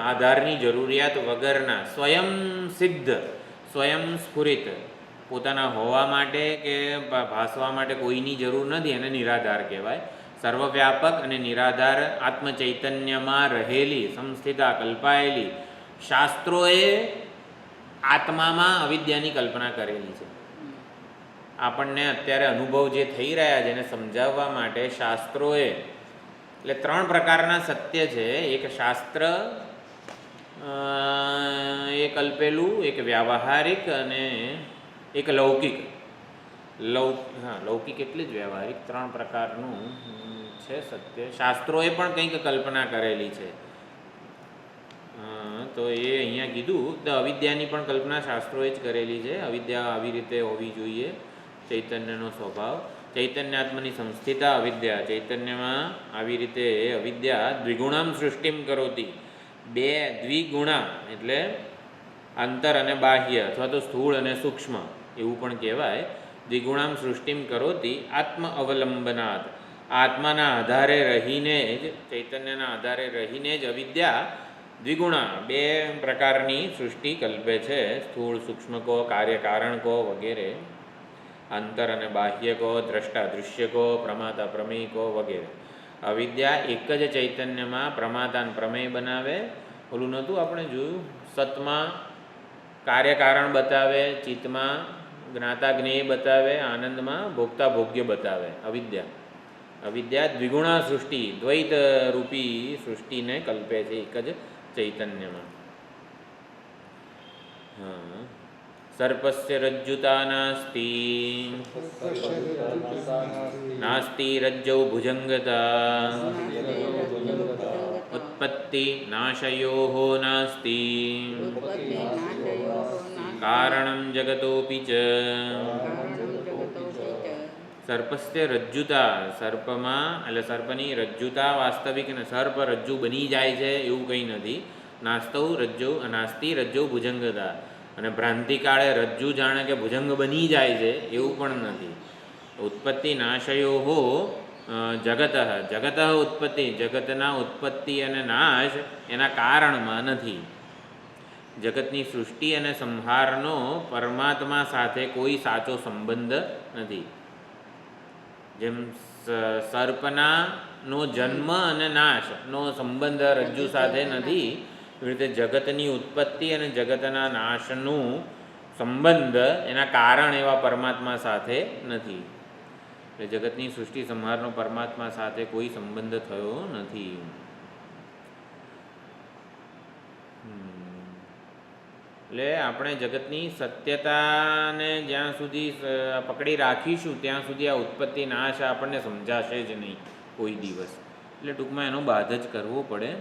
આધારની જરૂરિયાત વગરના, સ્વયં સિદ્ધ, સ્વયં સ્ફુરિત, પોતાના હોવા માટે કે ભાસવા માટે કોઈની જરૂર નથી, એને નિરાધાર કહેવાય. સર્વવ્યાપક અને નિરાધાર આત્મચૈતન્યમાં રહેલી, સંસ્થિતા, કલ્પાયેલી. શાસ્ત્રોએ આત્મામાં અવિદ્યાની કલ્પના કરેલી છે. આપણને અત્યારે અનુભવ જે થઈ રહ્યા છે એને સમજાવવા માટે શાસ્ત્રોએ, એટલે 3 પ્રકારના સત્ય છે. એક શાસ્ત્ર એ કલ્પેલું, એક વ્યાવહારિક અને એક લૌકિક. લૌકિક એટલે જ વ્યવહારિક. 3 પ્રકારનું છે સત્ય. શાસ્ત્રોએ પણ કંઈક કલ્પના કરેલી છે. તો એ અહીંયા કીધું તો અવિદ્યાની પણ કલ્પના શાસ્ત્રોએ જ કરેલી છે. અવિદ્યા આવી રીતે હોવી જોઈએ, ચૈતન્યનો સ્વભાવ. ચૈતન્યાત્મની સંસ્થિતા અવિદ્યા, ચૈતન્યમાં આવી રીતે અવિદ્યા દ્વિગુણામ સૃષ્ટિમ કરોતી. 2 દ્વિગુણા એટલે અંતર અને બાહ્ય, અથવા તો સ્થૂળ અને સૂક્ષ્મ એવું પણ કહેવાય. દ્વિગુણામ સૃષ્ટિમ કરોતી આત્મ અવલંબનાત. આત્માના આધારે રહીને જ, ચૈતન્યના આધારે રહીને જ અવિદ્યા દ્વિગુણા 2 પ્રકારની સૃષ્ટિ કલ્પે છે. સ્થૂળ સૂક્ષ્મ કો, કાર્ય કારણ કો વગેરે. અંતર અને બાહ્ય કો, દ્રષ્ટા દૃશ્ય કો, પ્રમાતા પ્રમેય કો વગેરે. અવિદ્યા એક જ ચૈતન્યમાં પ્રમાતાન પ્રમેય બનાવે. ઓલું નહોતું આપણે જોયું, સતમાં કાર્યકારણ બતાવે, ચિત્તમાં જ્ઞાતા જ્ઞેય બતાવે, આનંદમાં ભોગતા ભોગ્ય બતાવે. અવિદ્યા દ્વિગુણા સૃષ્ટિ, દ્વૈત રૂપી સૃષ્ટિને કલ્પે છે એક જ ચૈતન્યમાં. હા, સર્પસ્ય રજ્જુતા નાસ્તિ નાસ્તિ રજ્જૌ ભુજંગતા ઉત્પત્તિ નાશયોઃ નાસ્તિ કારણં જગતોપિ ચ સર્પસ્ય રજ્જુતા સર્પમાં એટલે સર્પની રજ્જુતા વાસ્તવિક ને સર્પ રજ્જુ બની જાય છે એવું કંઈ નથી. નાસ્તિ રજ્જૌ ભુજંગતા અને ભ્રાંતિકાળે રજ્જુ જાણે કે ભુજંગ બની જાય છે એવું પણ નથી. ઉત્પત્તિ નાશયોઃ જગત જગત ઉત્પત્તિ જગતના ઉત્પત્તિ અને નાશ એના કારણમાં નથી. જગતની સૃષ્ટિ અને સંહારનો પરમાત્મા સાથે કોઈ સાચો સંબંધ નથી. જેમ સર્પનાનો જન્મ અને નાશનો સંબંધ રજ્જુ સાથે નથી, એવી રીતે જગતની ઉત્પત્તિ અને જગતના નાશનું સંબંધ એના કારણ એવા પરમાત્મા સાથે નથી. એટલે જગતની સૃષ્ટિ સંહારનો પરમાત્મા સાથે કોઈ સંબંધ થયો નથી. એટલે આપણે જગતની સત્યતાને જ્યાં સુધી પકડી રાખીશું ત્યાં સુધી આ ઉત્પત્તિ નાશ આપણને સમજાશે જ નહીં કોઈ દિવસ. એટલે ટૂંકમાં એનો બાદ જ કરવો પડે.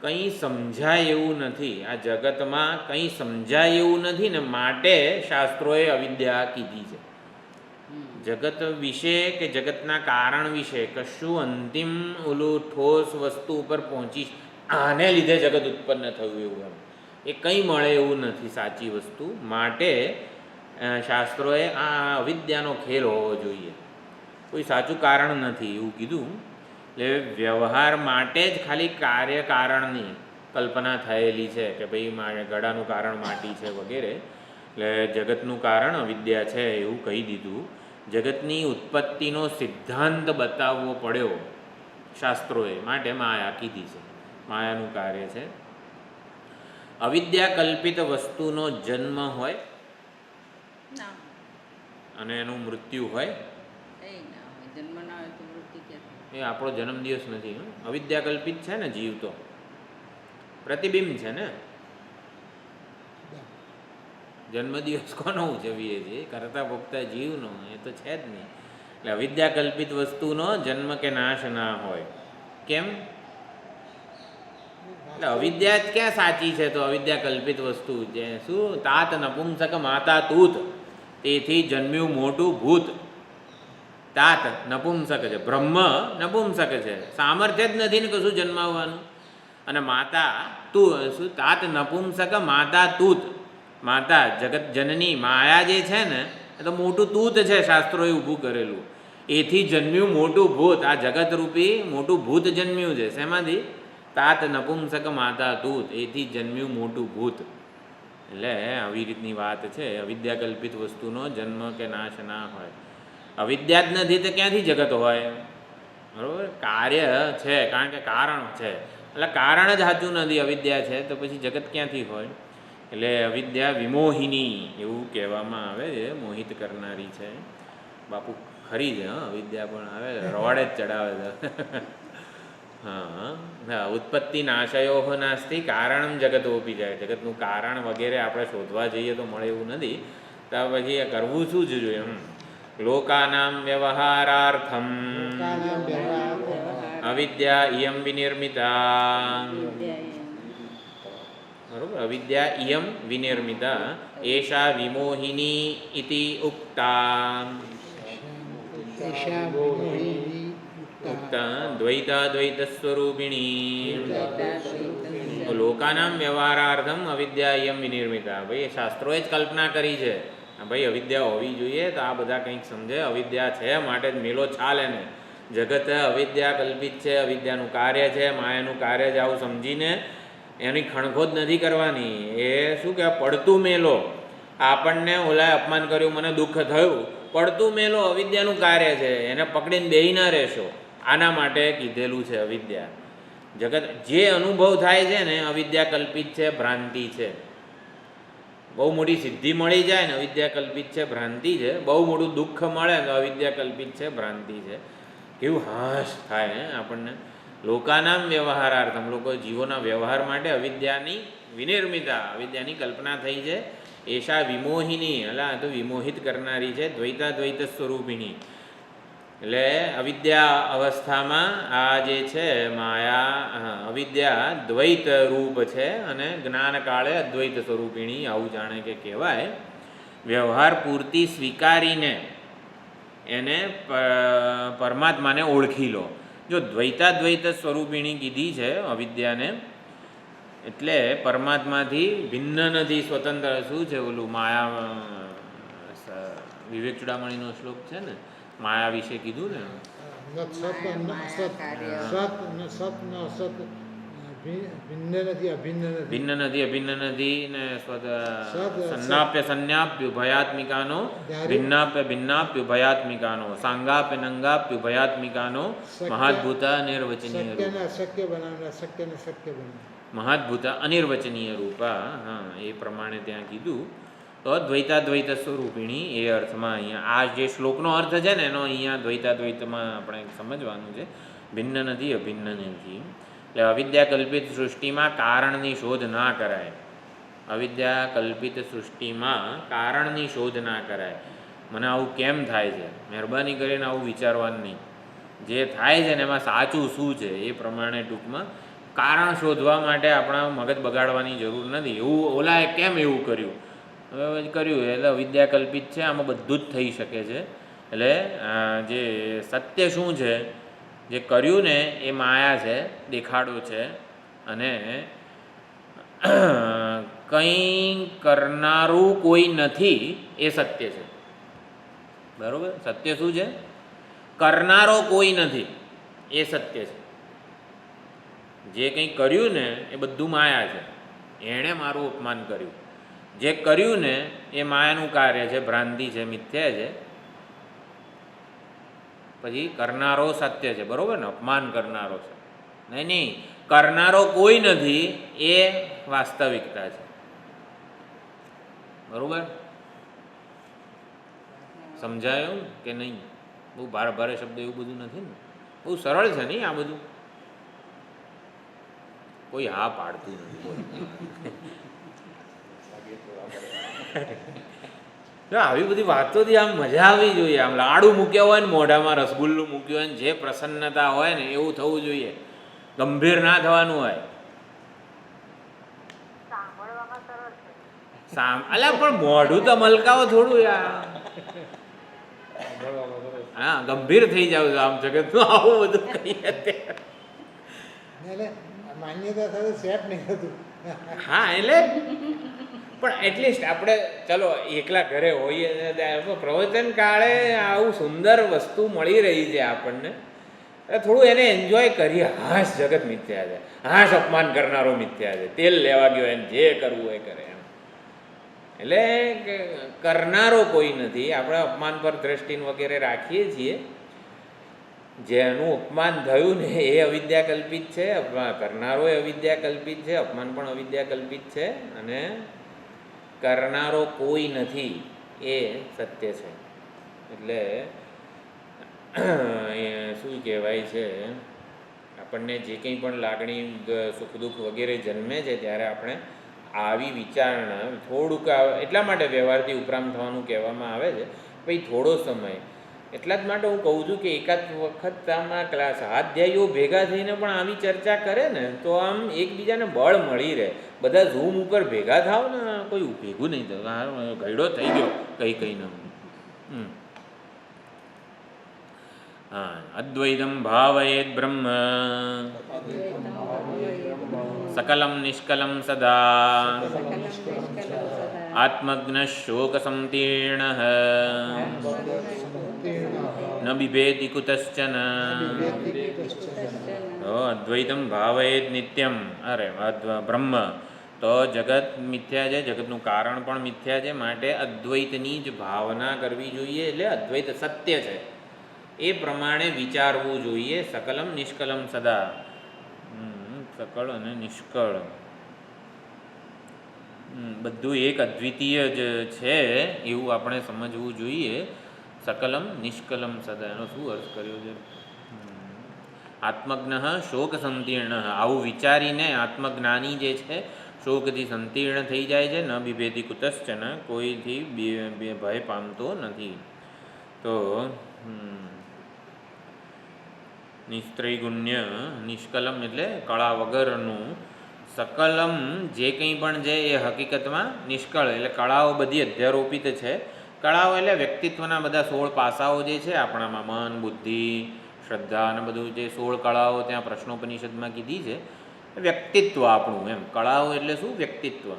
કંઈ સમજાય એવું નથી આ જગતમાં, કંઈ સમજાય એવું નથી ને માટે શાસ્ત્રોએ અવિદ્યા કીધી છે. જગત વિશે કે જગતના કારણ વિશે કશું અંતિમ ઓલું ઠોસ વસ્તુ ઉપર પહોંચી આને લીધે જગત ઉત્પન્ન થયું એવું એમ એ કંઈ મળે એવું નથી સાચી વસ્તુ. માટે શાસ્ત્રોએ આ અવિદ્યાનો ખેલ હોવો જોઈએ, કોઈ સાચું કારણ નથી એવું કીધું. એટલે વ્યવહાર માટે જ ખાલી કાર્ય કારણની કલ્પના થયેલી છે કે ભાઈ ગળાનું કારણ માટી છે વગેરે, એટલે જગતનું કારણ અવિદ્યા છે એવું કહી દીધું. જગતની ઉત્પત્તિનો સિદ્ધાંત બતાવવો પડ્યો શાસ્ત્રોએ, માટે માયા કીધી છે. માયાનું કાર્ય છે. અવિદ્યા કલ્પિત વસ્તુનો જન્મ હોય અને એનું મૃત્યુ હોય. એ આપણો જન્મદિવસ નથી. અવિદ્યા કલ્પિત છે ને જીવ તો પ્રતિબિંબ છે ને. જન્મદિવસ કોનો ઉજવીએ છીએ? કરતા ભોગતા જીવનો, એ તો છે જ નહીં. એટલે અવિદ્યા કલ્પિત વસ્તુનો જન્મ કે નાશ ના હોય. કેમ? એટલે અવિદ્યા જ ક્યાં સાચી છે? તો અવિદ્યા કલ્પિત વસ્તુ જે શું? તાત નપુંસક માતા તૂત, તેથી જન્મ્યું મોટું ભૂત. તાત નપુંસક છે, બ્રહ્મ નપુંસક છે, સામર્થ્ય જ નથી ને કશું જન્માવવાનું. અને માતા તું શું? તાત નપુંસક માતા તૂત, માતા જગત જનની માયા જે છે ને એ તો મોટું તૂત છે, શાસ્ત્રોએ ઊભું કરેલું. એથી જન્મ્યું મોટું ભૂત. આ જગતરૂપી મોટું ભૂત જન્મ્યું છે. શેમાંથી? તાત નપુંસક માતા તૂત, એથી જન્મ્યું મોટું ભૂત. એટલે આવી રીતની વાત છે. અવિદ્યા કલ્પિત વસ્તુનો જન્મ કે નાશ ના હોય. અવિદ્યા જ નથી તો ક્યાંથી જગત હોય? બરાબર? કાર્ય છે કારણ કે કારણ છે, એટલે કારણ જ સાચું નથી, અવિદ્યા છે તો પછી જગત ક્યાંથી હોય? એટલે અવિદ્યા વિમોહિની એવું કહેવામાં આવે છે, મોહિત કરનારી છે. બાપુ ખરી છે. અવિદ્યા પણ આવે રવાડે જ ચડાવે છે. હા, ઉત્પત્તિ નાશયો નાસ્તિ કારણમ જગતોપી જાય. જગતનું કારણ વગેરે આપણે શોધવા જઈએ તો મળે એવું નથી. તો પછી કરવું શું જ જોઈએ? લોકાનામ વ્યવહારાર્થમ અવિદ્યા ઇયમ વિનિર્મિતા. બરોબર? અવિદ્યા ઇયમ વિનિર્મિતા એષા વિમોહિની ઇતિ ઉક્તા. દ્વૈતા દ્વૈત સ્વરૂપિણી. લોકાનામ વ્યવહારાર્થમ અવિદ્યા ઇયમ વિનિર્મિતા. ભાઈ શાસ્ત્રોએ જ કલ્પના કરી છે ભાઈ અવિદ્યા હોવી જોઈએ તો આ બધા કંઈક સમજે. અવિદ્યા છે માટે જ મેલો ચાલે ને. જગત અવિદ્યા કલ્પિત છે, અવિદ્યાનું કાર્ય છે, માયાનું કાર્ય છે, આવું સમજીને એની ખણખોદ નથી કરવાની. એ શું કહેવાય? પડતું મેલો. આપણને ઓલાએ અપમાન કર્યું, મને દુઃખ થયું, પડતું મેલો અવિદ્યાનું કાર્ય છે, એને પકડીને બેહી ના રહેશો. આના માટે કીધેલું છે અવિદ્યા. જગત જે અનુભવ થાય છે ને અવિદ્યા કલ્પિત છે, ભ્રાંતિ છે. બહુ મોટી સિદ્ધિ મળી જાય ને અવિદ્યા કલ્પિત છે, ભ્રાંતિ છે. બહુ મોટું દુઃખ મળે તો અવિદ્યા કલ્પિત છે, ભ્રાંતિ છે. કેવું હાશ થાય આપણને. લોકાનામ વ્યવહારાર્થમ, લોકો જીવોના વ્યવહાર માટે અવિદ્યાની વિનિર્મિતા, અવિદ્યાની કલ્પના થઈ છે. એશા વિમોહિની, અલા તો વિમોહિત કરનારી છે. દ્વૈતાદ્વૈત સ્વરૂપિણી, એટલે અવિદ્યા અવસ્થામાં આ જે છે માયા, અવિદ્યા દ્વૈત રૂપ છે અને જ્ઞાન કાળે અદ્વૈત સ્વરૂપિણી, આવું જાણે કે કહેવાય. વ્યવહાર પૂરતી સ્વીકારીને એને પરમાત્માને ઓળખી લો. જો દ્વૈતાદ્વૈત સ્વરૂપિણી કીધી છે અવિદ્યાને, એટલે પરમાત્માથી ભિન્ન નથી, સ્વતંત્ર. શું છે ઓલું માયા, વિવેક ચૂડામણીનો શ્લોક છે ને, માયા વિશે કીધું ને, ભિન્ન નથી અભિન્ન નથી ને સન્નાપ્ય સંન્યાપ્ય ભયાત્મિકાનો, ભિન્નાપ્ય ભિન્નાપ્ય ભયાત્મિકાનો, સાંગાપ્ય નંગાપ્ય ભયાત્મિકાનો, મહાદ્ભુતા નિર્વચનીય મહાદ્ભુતા અનિર્વચનીય રૂપા. હા, એ પ્રમાણે ત્યાં કીધું. તો દ્વૈતાદ્વૈત સ્વરૂપિણી એ અર્થમાં અહીંયા આ જે શ્લોકનો અર્થ છે ને એનો અહીંયા દ્વૈતાદ્વૈતમાં આપણે સમજવાનું છે. ભિન્ન નથી અભિન્ન નથી. એટલે અવિદ્યા કલ્પિત સૃષ્ટિમાં કારણની શોધ ના કરાય. અવિદ્યા કલ્પિત સૃષ્ટિમાં કારણની શોધ ના કરાય. મને આવું કેમ થાય છે, મહેરબાની કરીને આવું વિચારવાનું નહીં. જે થાય છે ને એમાં સાચું શું છે એ પ્રમાણે ટૂંકમાં કારણ શોધવા માટે આપણા મગજ બગાડવાની જરૂર નથી. એવું ઓલાએ કેમ એવું કર્યું, કર્યું એટલે અવિદ્યા કલ્પિત છે, આમાં બધું જ થઈ શકે છે. એટલે જે સત્ય શું છે, જે કર્યું ને એ માયા છે, દેખાડો છે, અને કંઈ કરનારું કોઈ નથી એ સત્ય છે. બરાબર? સત્ય શું છે? કરનારો કોઈ નથી એ સત્ય છે. જે કંઈ કર્યું ને એ બધું માયા છે, એણે મારું અપમાન કર્યું. જે કર્યું ને એ માયાનું કાર્ય છે, ભ્રાંતિ છે, મિથ્યા છે. પછી કરનારો સત્ય છે, બરાબર ને? અપમાન કરનારો છે નહીં, કરનારો કોઈ નથી એ વાસ્તવિકતા છે. બરાબર? સમજાયું કે નહીં? બહુ ભારે શબ્દ એવું બધું નથી ને, બહુ સરળ છે નહીં આ બધું. કોઈ હા પાડતું નથી. આવી બધી વાતોથી આમ મજા આવી જોઈએ. આમ લાડુ મૂક્યા હોય ને મોઢામાં, રસગુલ્લું મૂક્યું હોય ને, જે પ્રસન્નતા હોય ને એવું થવું જોઈએ. ગંભીર ના થવાનું હોય. અલ્યા પણ મોઢું તો મલકાવો થોડું યાર. હા, ગંભીર થઈ જાવ આમ જગતનું આવું બધું કહીએ માન્યતા સાથે સેટ નહીં થતું. હા, એટલે પણ એટલીસ્ટ આપણે ચલો એકલા ઘરે હોઈએ પ્રવચન કાળે આવું સુંદર વસ્તુ મળી રહી છે આપણને, થોડું એને એન્જોય કરીએ. હાશ જગત મિથ્યા છે, હાશ અપમાન કરનારો મિથ્યા છે, તેલ લેવા ગયો એને જે કરવું એ કરે એમ. એટલે કરનારો કોઈ નથી. આપણે અપમાન પર દ્રષ્ટિ વગેરે રાખીએ છીએ. જેનું અપમાન થયું ને એ અવિદ્યા કલ્પિત છે, કરનારો એ અવિદ્યા કલ્પિત છે, અપમાન પણ અવિદ્યા કલ્પિત છે, અને કરનારો કોઈ નથી એ સત્ય છે. એટલે શું કહેવાય છે, આપણને જે કંઈ પણ લાગણી, સુખ દુઃખ વગેરે જન્મે છે ત્યારે આપણે આવી વિચારણા થોડુંક, એટલા માટે વ્યવહારથી ઉપરામ થવાનું કહેવામાં આવે છે. પછી થોડો સમય, એટલા જ માટે હું કહું છું કે એકાદ વખત આમાં ક્લાસ સ્વાધ્યાયીઓ ભેગા થઈને પણ આવી ચર્ચા કરે ને તો આમ એકબીજાને બળ મળી રહે. બધા ઝૂમ ઉપર ભેગા થાવ ને કોઈ ભેગું નહીં થતું, ઘયડો થઈ ગયો કઈ ન. હા, અદ્વૈતમ ભાવયેત બ્રહ્મ સકલમ નિષ્કલમ સદા આત્મજ્ઞ શોક સંતીર્ણ ન બિભેતિ કુતશ્ચન. અદ્વૈતમ ભાવયેત નિત્યમ. અરે બ્રહ્મ તો જગત મિથ્યા છે, જગતનું કારણ પણ મિથ્યા છે, માટે અદ્વૈતની જ ભાવના કરવી જોઈએ. એટલે અદ્વૈત સત્ય છે એ પ્રમાણે વિચારવું જોઈએ. સકલમ નિષ્કલમ સદા, સકળ અને નિષ્કળ બધું એક અદ્વિતીય જ છે એવું આપણે સમજવું જોઈએ. સકલમ નિષ્કલમ સદા, એનો શું અર્થ કર્યો છે? આત્મજ્ઞ શોક સંતીર્ણ, આવું વિચારીને આત્મજ્ઞાની જે છે શોકથી સંતીર્ણ થઈ જાય છે. ન બિભેતિ કુતશ્ચન, કોઈથી ભય પામતો નથી. તો નિસ્ત્રૈગુણ્ય, નિષ્કલમ એટલે કળા વગરનું, સકલમ જે કંઈ પણ છે એ હકીકતમાં નિષ્કળ એટલે કળાઓ બધી અધ્યારોપિત છે. કળાઓ એટલે વ્યક્તિત્વના બધા 16 પાસાઓ જે છે આપણામાં, મન, બુદ્ધિ, શ્રદ્ધા અને બધું જે 16 કળાઓ ત્યાં પ્રશ્નોપનિષદમાં કીધી છે, વ્યક્તિત્વ આપણું એમ. કળાઓ એટલે શું? વ્યક્તિત્વ.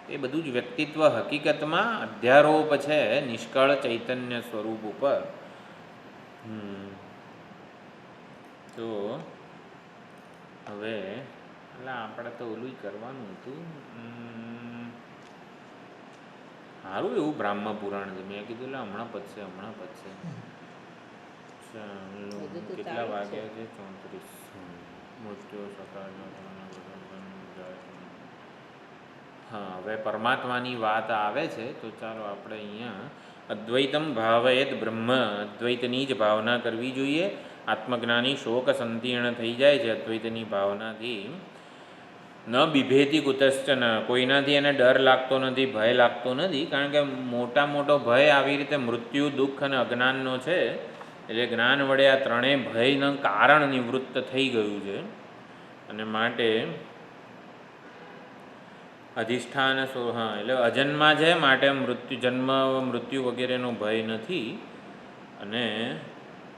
એ બધું જ વ્યક્તિત્વ હકીકતમાં અધ્યારોપ છે નિષ્કળ ચૈતન્ય સ્વરૂપ ઉપર. તો હવે એટલે આપણે તો ઓલું કરવાનું હતું. સારું એવું બ્રાહ્મ પુરાણ છે. મેં કીધું એટલે હમણાં પતશે. કેટલા વાગ્યા છે? 34. મૃત્યુ સકાળ. હા, હવે પરમાત્માની વાત આવે છે. તો ચાલો આપણે અહીંયા અદ્વૈતમ ભાવયેત બ્રહ્મ, અદ્વૈતની જ ભાવના કરવી જોઈએ. આત્મજ્ઞાની શોક સંતીર્ણ થઈ જાય છે અદ્વૈતની ભાવનાથી. ન બિભેતિ કુતશ્ચન, કોઈનાથી એને ડર લાગતો નથી, ભય લાગતો નથી. કારણ કે મોટો ભય આવી રીતે મૃત્યુ, દુઃખ અને અજ્ઞાનનો છે. એટલે જ્ઞાન વડે આ ત્રણેય ભયનું કારણ નિવૃત્ત થઈ ગયું છે. અને માટે અધિષ્ઠાન એટલે અજન્મા છે, માટે જન્મ મૃત્યુ વગેરેનો ભય નથી. અને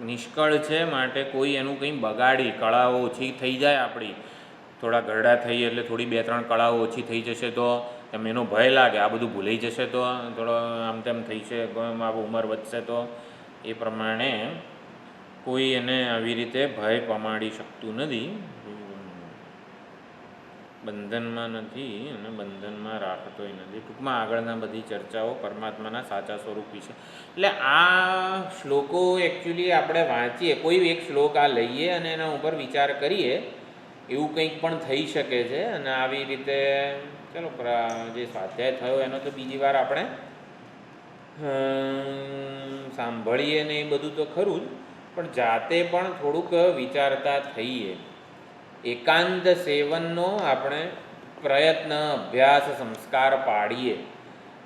નિષ્કળ છે, માટે કોઈ એનું કંઈ બગાડી, કળાઓ ઓછી થઈ જાય આપણી, થોડા ગરડા થઈએ એટલે થોડી 2-3 કળાઓ ઓછી થઈ જશે તો એમ એનો ભય લાગે. આ બધું ભૂલાઈ જશે તો, થોડો આમ તેમ થઈ છે, ઉંમર વધશે તો, એ પ્રમાણે કોઈ એને આવી રીતે ભય પમાડી શકતું નથી. બંધનમાં નથી અને બંધનમાં રાખતોય નથી. ટૂંકમાં આગળના બધી ચર્ચાઓ પરમાત્માના સાચા સ્વરૂપ વિશે. એટલે આ શ્લોકો એકચ્યુઅલી આપણે વાંચીએ, કોઈ એક શ્લોક આ લઈએ અને એના ઉપર વિચાર કરીએ, એવું કંઈક પણ થઈ શકે છે. અને આવી રીતે ચલો જે સ્વાધ્યાય થયો એનો તો બીજી વાર આપણે સાંભળીએ ને એ બધું તો ખરું જ, પણ જાતે પણ થોડુંક વિચારતા થઈએ. એકાંત સેવનનો આપણે પ્રયત્ન, અભ્યાસ, સંસ્કાર પાડીએ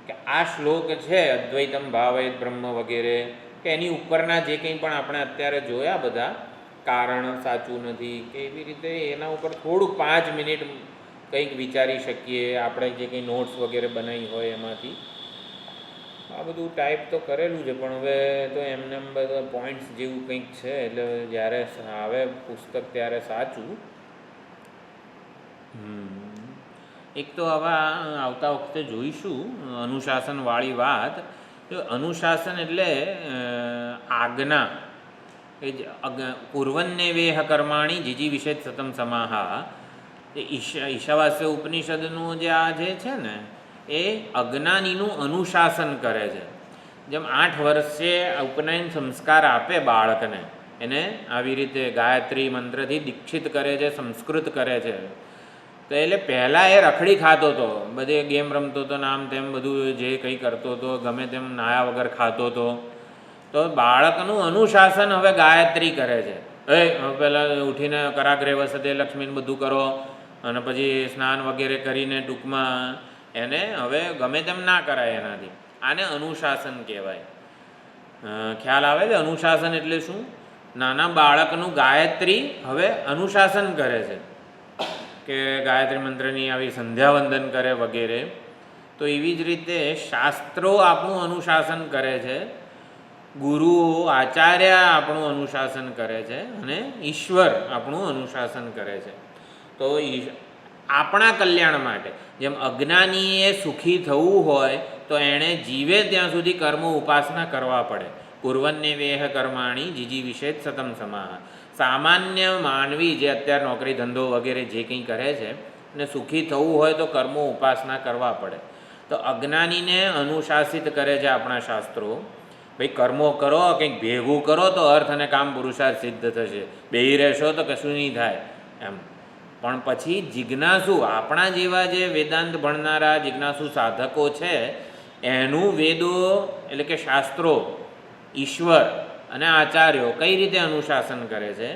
કે આ શ્લોક છે અદ્વૈતમ ભાવયેત બ્રહ્મ વગેરે, કે એની ઉપરના જે કંઈ પણ આપણે અત્યારે જોયા બધા કારણ સાચું નથી કે એવી રીતે એના ઉપર થોડુંક 5 મિનિટ કંઈક વિચારી શકીએ. આપણે જે કંઈ નોટ્સ વગેરે બનાવી હોય એમાંથી આ બધું ટાઈપ તો કરેલું છે, પણ હવે તો એમને બધા પોઈન્ટ્સ જેવું કંઈક છે. એટલે જ્યારે આવે પુસ્તક ત્યારે સાચું. એક તો હવે આવતા વખતે જોઈશું અનુશાસનવાળી વાત. અનુશાસન એટલે આજ્ઞા. એ જ કુર્વન્ને વેહ કર્માણી જીજી વિષેદ સતમ સમાહા. એ ઈશાવાસ્ય ઉપનિષદનું જે આ જે છે ને એ અજ્ઞાનીનું અનુશાસન કરે છે. જેમ 8 વર્ષે ઉપનયન સંસ્કાર આપે બાળકને, એને આવી રીતે ગાયત્રી મંત્રથી દીક્ષિત કરે છે, સંસ્કૃત કરે છે. તો એટલે પહેલાં એ રખડી ખાતો હતો, બધે ગેમ રમતો હતો, નામ તેમ બધું જે કંઈ કરતો હતો, ગમે તેમ નાયા વગર ખાતો હતો. તો બાળકનું અનુશાસન હવે ગાયત્રી કરે છે. પહેલાં ઉઠીને કરાગ્રે વસતે લક્ષ્મીને બધું કરો, અને પછી સ્નાન વગેરે કરીને ટૂંકમાં એને હવે ગમે તેમ ના કરાય એનાથી. આને અનુશાસન કહેવાય. ખ્યાલ આવે છે અનુશાસન એટલે શું? નાના બાળકનું ગાયત્રી હવે અનુશાસન કરે છે કે ગાયત્રી મંત્રની આવી સંધ્યાવંદન કરે વગેરે. તો એવી જ રીતે શાસ્ત્રો આપણું અનુશાસન કરે છે, ગુરુઓ આચાર્ય આપણું અનુશાસન કરે છે, અને ઈશ્વર આપણું અનુશાસન કરે છે. તો આપણા કલ્યાણ માટે, જેમ અજ્ઞાનીએ સુખી થવું હોય તો એણે જીવે ત્યાં સુધી કર્મ ઉપાસના કરવા પડે. કુર્વન્ને વેહ કર્માણી જીજી વિષેદ સતમ સમાહ. સામાન્ય માનવી જે અત્યારે નોકરી ધંધો વગેરે જે કંઈ કરે છે ને સુખી થવું હોય તો કર્મો ઉપાસના કરવા પડે. તો અજ્ઞાનીને અનુશાસિત કરે છે આપણા શાસ્ત્રો, ભાઈ કર્મો કરો, કંઈક ભેગું કરો તો અર્થ અને કામ પુરુષાર્થ સિદ્ધ થશે, બેહી રહેશો તો કશું નહીં થાય એમ. પણ પછી જિજ્ઞાસુ, આપણા જેવા જે વેદાંત ભણનારા જિજ્ઞાસુ સાધકો છે, એનું વેદો એટલે કે શાસ્ત્રો, ઈશ્વર અને આચાર્યો કઈ રીતે અનુશાસન કરે છે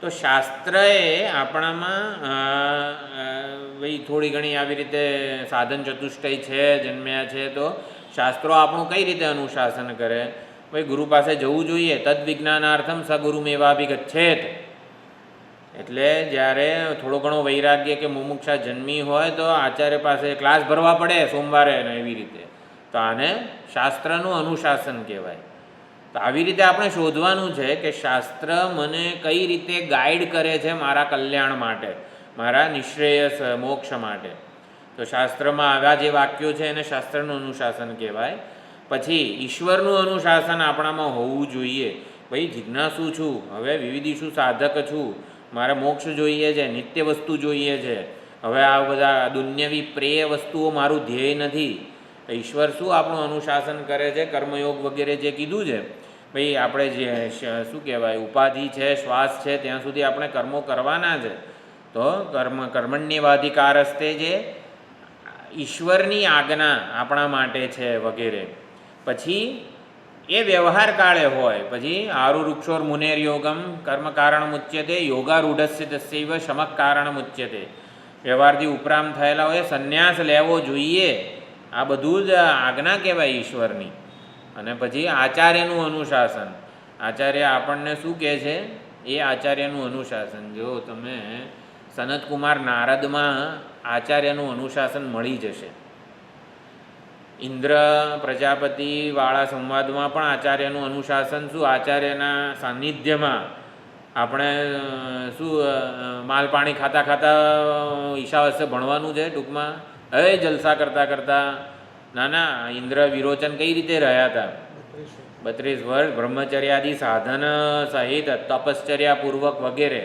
તો શાસ્ત્રએ આપણામાં ભાઈ થોડી ઘણી આવી રીતે સાધન ચતુષ્ટય છે, જન્મ્યા છે, તો શાસ્ત્રો આપણું કઈ રીતે અનુશાસન કરે? ભાઈ ગુરુ પાસે જવું જોઈએ. તદ વિજ્ઞાનાર્થમ સગુરુમેવાભિગચ્છેત. એટલે જ્યારે થોડો ઘણો વૈરાગ્ય કે મુમુક્ષા જન્મી હોય તો આચાર્ય પાસે ક્લાસ ભરવા પડે સોમવારે ને એવી રીતે. તો આને શાસ્ત્રનું અનુશાસન કહેવાય. તો આવી રીતે આપણે શોધવાનું છે કે શાસ્ત્ર મને કઈ રીતે ગાઈડ કરે છે મારા કલ્યાણ માટે, મારા નિશ્રેયસ મોક્ષ માટે. તો શાસ્ત્રમાં આવા જે વાક્યો છે એને શાસ્ત્રનું અનુશાસન કહેવાય. પછી ઈશ્વરનું અનુશાસન આપણામાં હોવું જોઈએ. ભાઈ જિજ્ઞાસુ છું, હવે વિવિધિષુ સાધક છું, મારે મોક્ષ જોઈએ છે, નિત્ય વસ્તુ જોઈએ છે, હવે આ બધા દુન્યવી પ્રેય વસ્તુઓ મારું ધ્યેય નથી. ઈશ્વર શું આપણું અનુશાસન કરે છે? કર્મયોગ વગેરે જે કીધું છે, ભાઈ આપણે જે શું કહેવાય ઉપાધિ છે, શ્વાસ છે, ત્યાં સુધી આપણે કર્મો કરવાના છે. તો કર્મણ્યવાધિકારસ્તે જે ઈશ્વરની આજ્ઞા આપણા માટે છે વગેરે. પછી એ વ્યવહાર કાળે હોય. પછી આરુરુક્ષોર મુનેર યોગમ કર્મ કારણ મુચ્યતે યોગારૂઢસ્ય તસ્યૈવ શમક કારણ મુચ્યતે. વ્યવહારથી ઉપરામ થયેલા હોય સંન્યાસ લેવો જોઈએ. આ બધું જ આજ્ઞા કહેવાય ઈશ્વરની. અને પછી આચાર્યનું અનુશાસન. આચાર્ય આપણને શું કહે છે એ આચાર્યનું અનુશાસન. જો તમે સનતકુમાર નારદમાં આચાર્યનું અનુશાસન મળી જશે. ઇન્દ્ર પ્રજાપતિવાળા સંવાદમાં પણ આચાર્યનું અનુશાસન શું? આચાર્યના સાનિધ્યમાં આપણે શું માલ પાણી ખાતા ખાતા ઈશાવાસ્ય ભણવાનું છે ટૂંકમાં. હવે જલસા કરતાં કરતાં ના ઇન્દ્ર વિરોચન કઈ રીતે રહ્યા હતા? 32 વર્ષ બ્રહ્મચર્યાદિ સાધન સહિત તપશ્ચર્યાપૂર્વક વગેરે.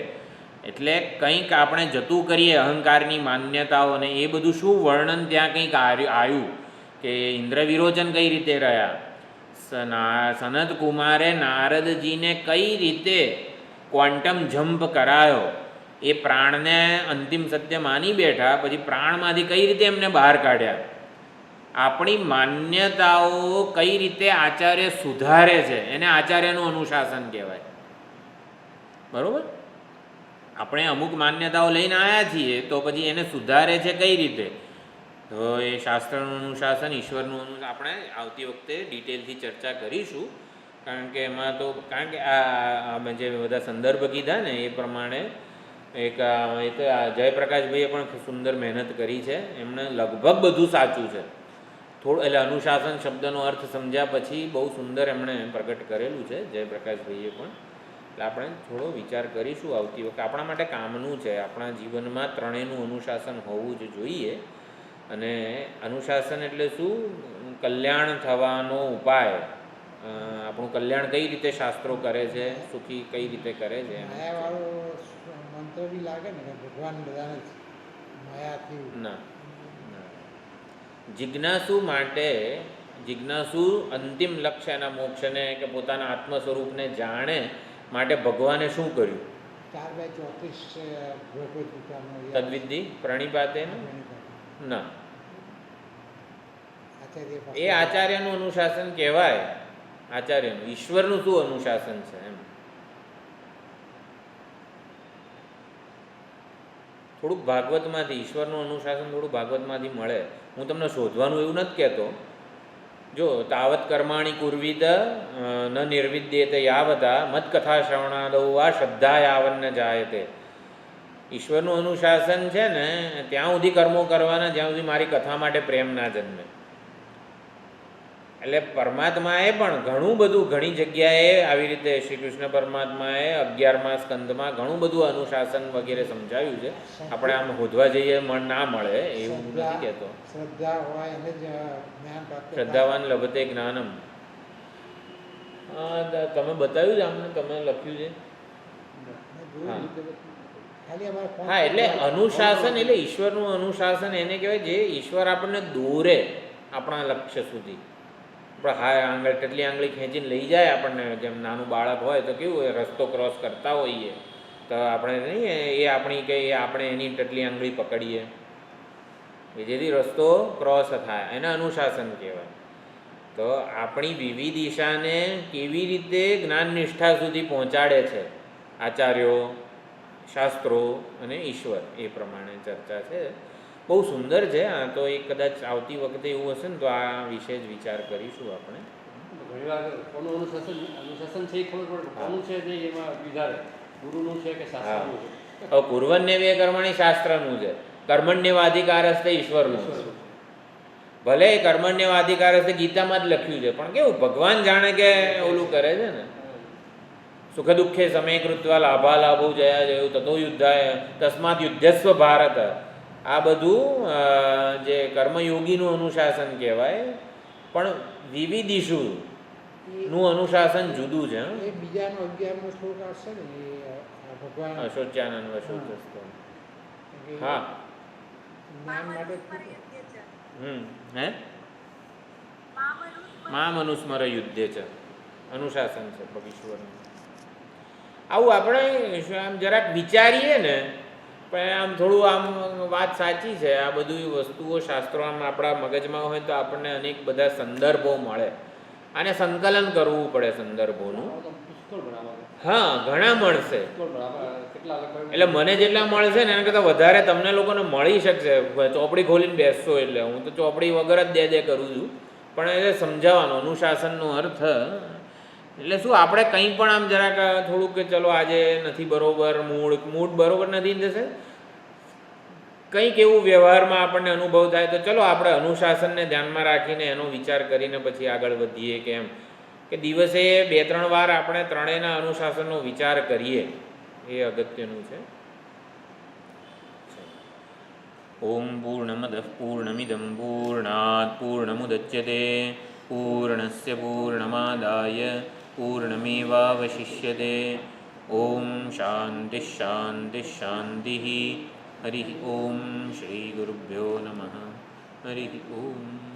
એટલે કંઈક આપણે જતું કરીએ અહંકારની માન્યતાઓને, એ બધું શું વર્ણન ત્યાં કંઈક આવ્યું કે ઇન્દ્ર વિરોચન કઈ રીતે રહ્યા. સનત કુમારે નારદજીને કઈ રીતે ક્વોન્ટમ જમ્પ કરાયો, એ પ્રાણને અંતિમ સત્ય માની બેઠા, પછી પ્રાણમાંથી કઈ રીતે એમને બહાર કાઢ્યા. આપણી માન્યતાઓ કઈ રીતે આચાર્ય સુધારે છે એને આચાર્યનું અનુશાસન કહેવાય. બરાબર? આપણે અમુક માન્યતાઓ લઈને આવ્યા છીએ તો પછી એને સુધારે છે કઈ રીતે? તો એ શાસ્ત્રનું અનુશાસન, ઈશ્વરનું અનુશાસન આપણે આવતી વખતે ડિટેલથી ચર્ચા કરીશું. કારણ કે એમાં તો કારણ કે આ જે બધા સંદર્ભ કીધા ને એ પ્રમાણે એક એ તો જયપ્રકાશભાઈએ પણ સુંદર મહેનત કરી છે. એમણે લગભગ બધું સાચું છે. થોડું એટલે અનુશાસન શબ્દનો અર્થ સમજ્યા પછી બહુ સુંદર એમણે પ્રગટ કરેલું છે જયપ્રકાશભાઈએ પણ. એટલે આપણે થોડો વિચાર કરીશું આવતી વખતે. આપણા માટે કામનું છે. આપણા જીવનમાં ત્રણેયનું અનુશાસન હોવું જ જોઈએ. અને અનુશાસન એટલે શું? કલ્યાણ થવાનો ઉપાય. આપણું કલ્યાણ કઈ રીતે શાસ્ત્રો કરે છે, સુખી કઈ રીતે કરે છે. મંત્ર બી લાગે ને ભગવાન બધાને માયાથી ના. જિજ્ઞાસુ માટે જિજ્ઞાસુ અંતિમ લક્ષ્ય એના મોક્ષને કે પોતાના આત્મ સ્વરૂપને જાણે માટે ભગવાને શું કર્યું? 4/34 તદ્વિધિ પ્રણિપાતે ના. એ આચાર્યનું અનુશાસન કહેવાય. આચાર્યનું. ઈશ્વરનું શું અનુશાસન છે એમ. થોડુંક ભાગવતમાંથી ઈશ્વરનું અનુશાસન થોડું ભાગવતમાંથી મળે. હું તમને શોધવાનું એવું નથી કહેતો. જો તાવત કર્માણી કુર્વિદ ન નિર્વિદ્યેત યાવતા મત્કથા શ્રવણાદૌ વા શ્રદ્ધા યાવન્ન જાયતે. ઈશ્વરનું અનુશાસન છે ને ત્યાં સુધી કર્મો કરવાના જ્યાં સુધી મારી કથા માટે પ્રેમ ના જન્મે. એટલે પરમાત્માએ પણ ઘણું બધું ઘણી જગ્યાએ આવી રીતે શ્રી કૃષ્ણ પરમાત્માએ 11મા સ્કંદમાં ઘણું બધું અનુશાસન વગેરે સમજાવ્યું છે. આપણે આમ શોધવા જઈએ ના મળે એવું નથી કહેતો. શ્રદ્ધાવાન લભતે જ્ઞાનમ. તમે બતાવ્યું છે આમને? તમે લખ્યું છે? હા. એટલે અનુશાસન એટલે ઈશ્વરનું અનુશાસન એને કહેવાય જે ઈશ્વર આપણને દોરે આપણા લક્ષ્ય સુધી. આપણે ટટલી આંગળી ખેંચીને લઈ જાય આપણને. જેમ નાનું બાળક હોય તો કેવું હોય, રસ્તો ક્રોસ કરતા હોઈએ તો આપણે નહીં એ આપણી કંઈ આપણે એની ટટલી આંગળી પકડીએ જેથી રસ્તો ક્રોસ થાય, એને અનુશાસન કહેવાય. તો આપણી વિવિધિશાને કેવી રીતે જ્ઞાન નિષ્ઠા સુધી પહોંચાડે છે આચાર્યો, શાસ્ત્રો અને ઈશ્વર એ પ્રમાણે ચર્ચા છે. બહુ સુંદર છે. આ તો એ કદાચ આવતી વખતે એવું હશે ને તો આ વિશે જ વિચાર કરીશું આપણે. ઘણી વાર કોનું અનુશાસન છે એ ખબર પડે, કોનું છે ને એમાં વિધારે ગુરુનું છે કે શાસ્ત્રનું છે. હવે કુર્વન્યવ્ય કર્મણી શાસ્ત્રનું છે, કર્મણ્યવાધિકારસ્તે ઈશ્વરનું છે. ભલે કર્મણ્યવાધિકારસ્તે ગીતામાં જ લખ્યું છે, પણ કેવું ભગવાન જાણે કે ઓલું કરે છે ને. સુખ દુઃખે સમય કૃત્વા લાભા લાભો જયા જયું તથો યુદ્ધાય તસ્માત યુદ્ધસ્વ ભારત. આ બધું જે કર્મયોગીનું અનુશાસન કહેવાય, પણ વિવિધિષુ નું અનુશાસન જુદું છે. એ બીજાનો 11મો શ્લોક આવશે ને એ ભગવાન અશોચ્યાનંદ વશોચસ્તો. હા જ્ઞાન માટે હે મા મનુસ્મર યુદ્ધે છે અનુશાસન છે ઈશ્વરનું. આવું આપણે આમ જરાક વિચારીએ ને, પણ આમ થોડું આમ વાત સાચી છે. આ બધી વસ્તુઓ શાસ્ત્રો આમ આપણા મગજમાં હોય તો આપણને અનેક બધા સંદર્ભો મળે. આને સંકલન કરવું પડે સંદર્ભોનું. હા, ઘણા મળશે. એટલે મને જેટલા મળશે ને એના કરતાં વધારે તમને લોકોને મળી શકશે. ચોપડી ખોલીને બેસશો એટલે. હું તો ચોપડી વગર જ દે કરું છું, પણ એટલે સમજાવવાનો અનુશાસનનો અર્થ. એટલે શું આપણે કંઈ પણ આમ જરાક થોડુંક કે ચલો આજે નથી બરોબર, મૂડ બરોબર નથી થશે, કંઈક એવું વ્યવહારમાં આપણને અનુભવ થાય તો ચલો આપણે અનુશાસનને ધ્યાનમાં રાખીને એનો વિચાર કરીને પછી આગળ વધીએ. કેમ કે દિવસે 2-3 વાર આપણે ત્રણેયના અનુશાસનનો વિચાર કરીએ, એ અગત્યનું છે. ઓમ પૂર્ણમદઃ પૂર્ણમિદં પૂર્ણાત પૂર્ણમુદચ્યતે પૂર્ણસ્ય પૂર્ણમાદાય પૂર્ણમેવાવશિષ્યતે. ઓમ શાંતિ શાંતિ શાંતિ. હરિ ઓમ શ્રી ગુરુભ્યો નમઃ. હરિ ઓમ.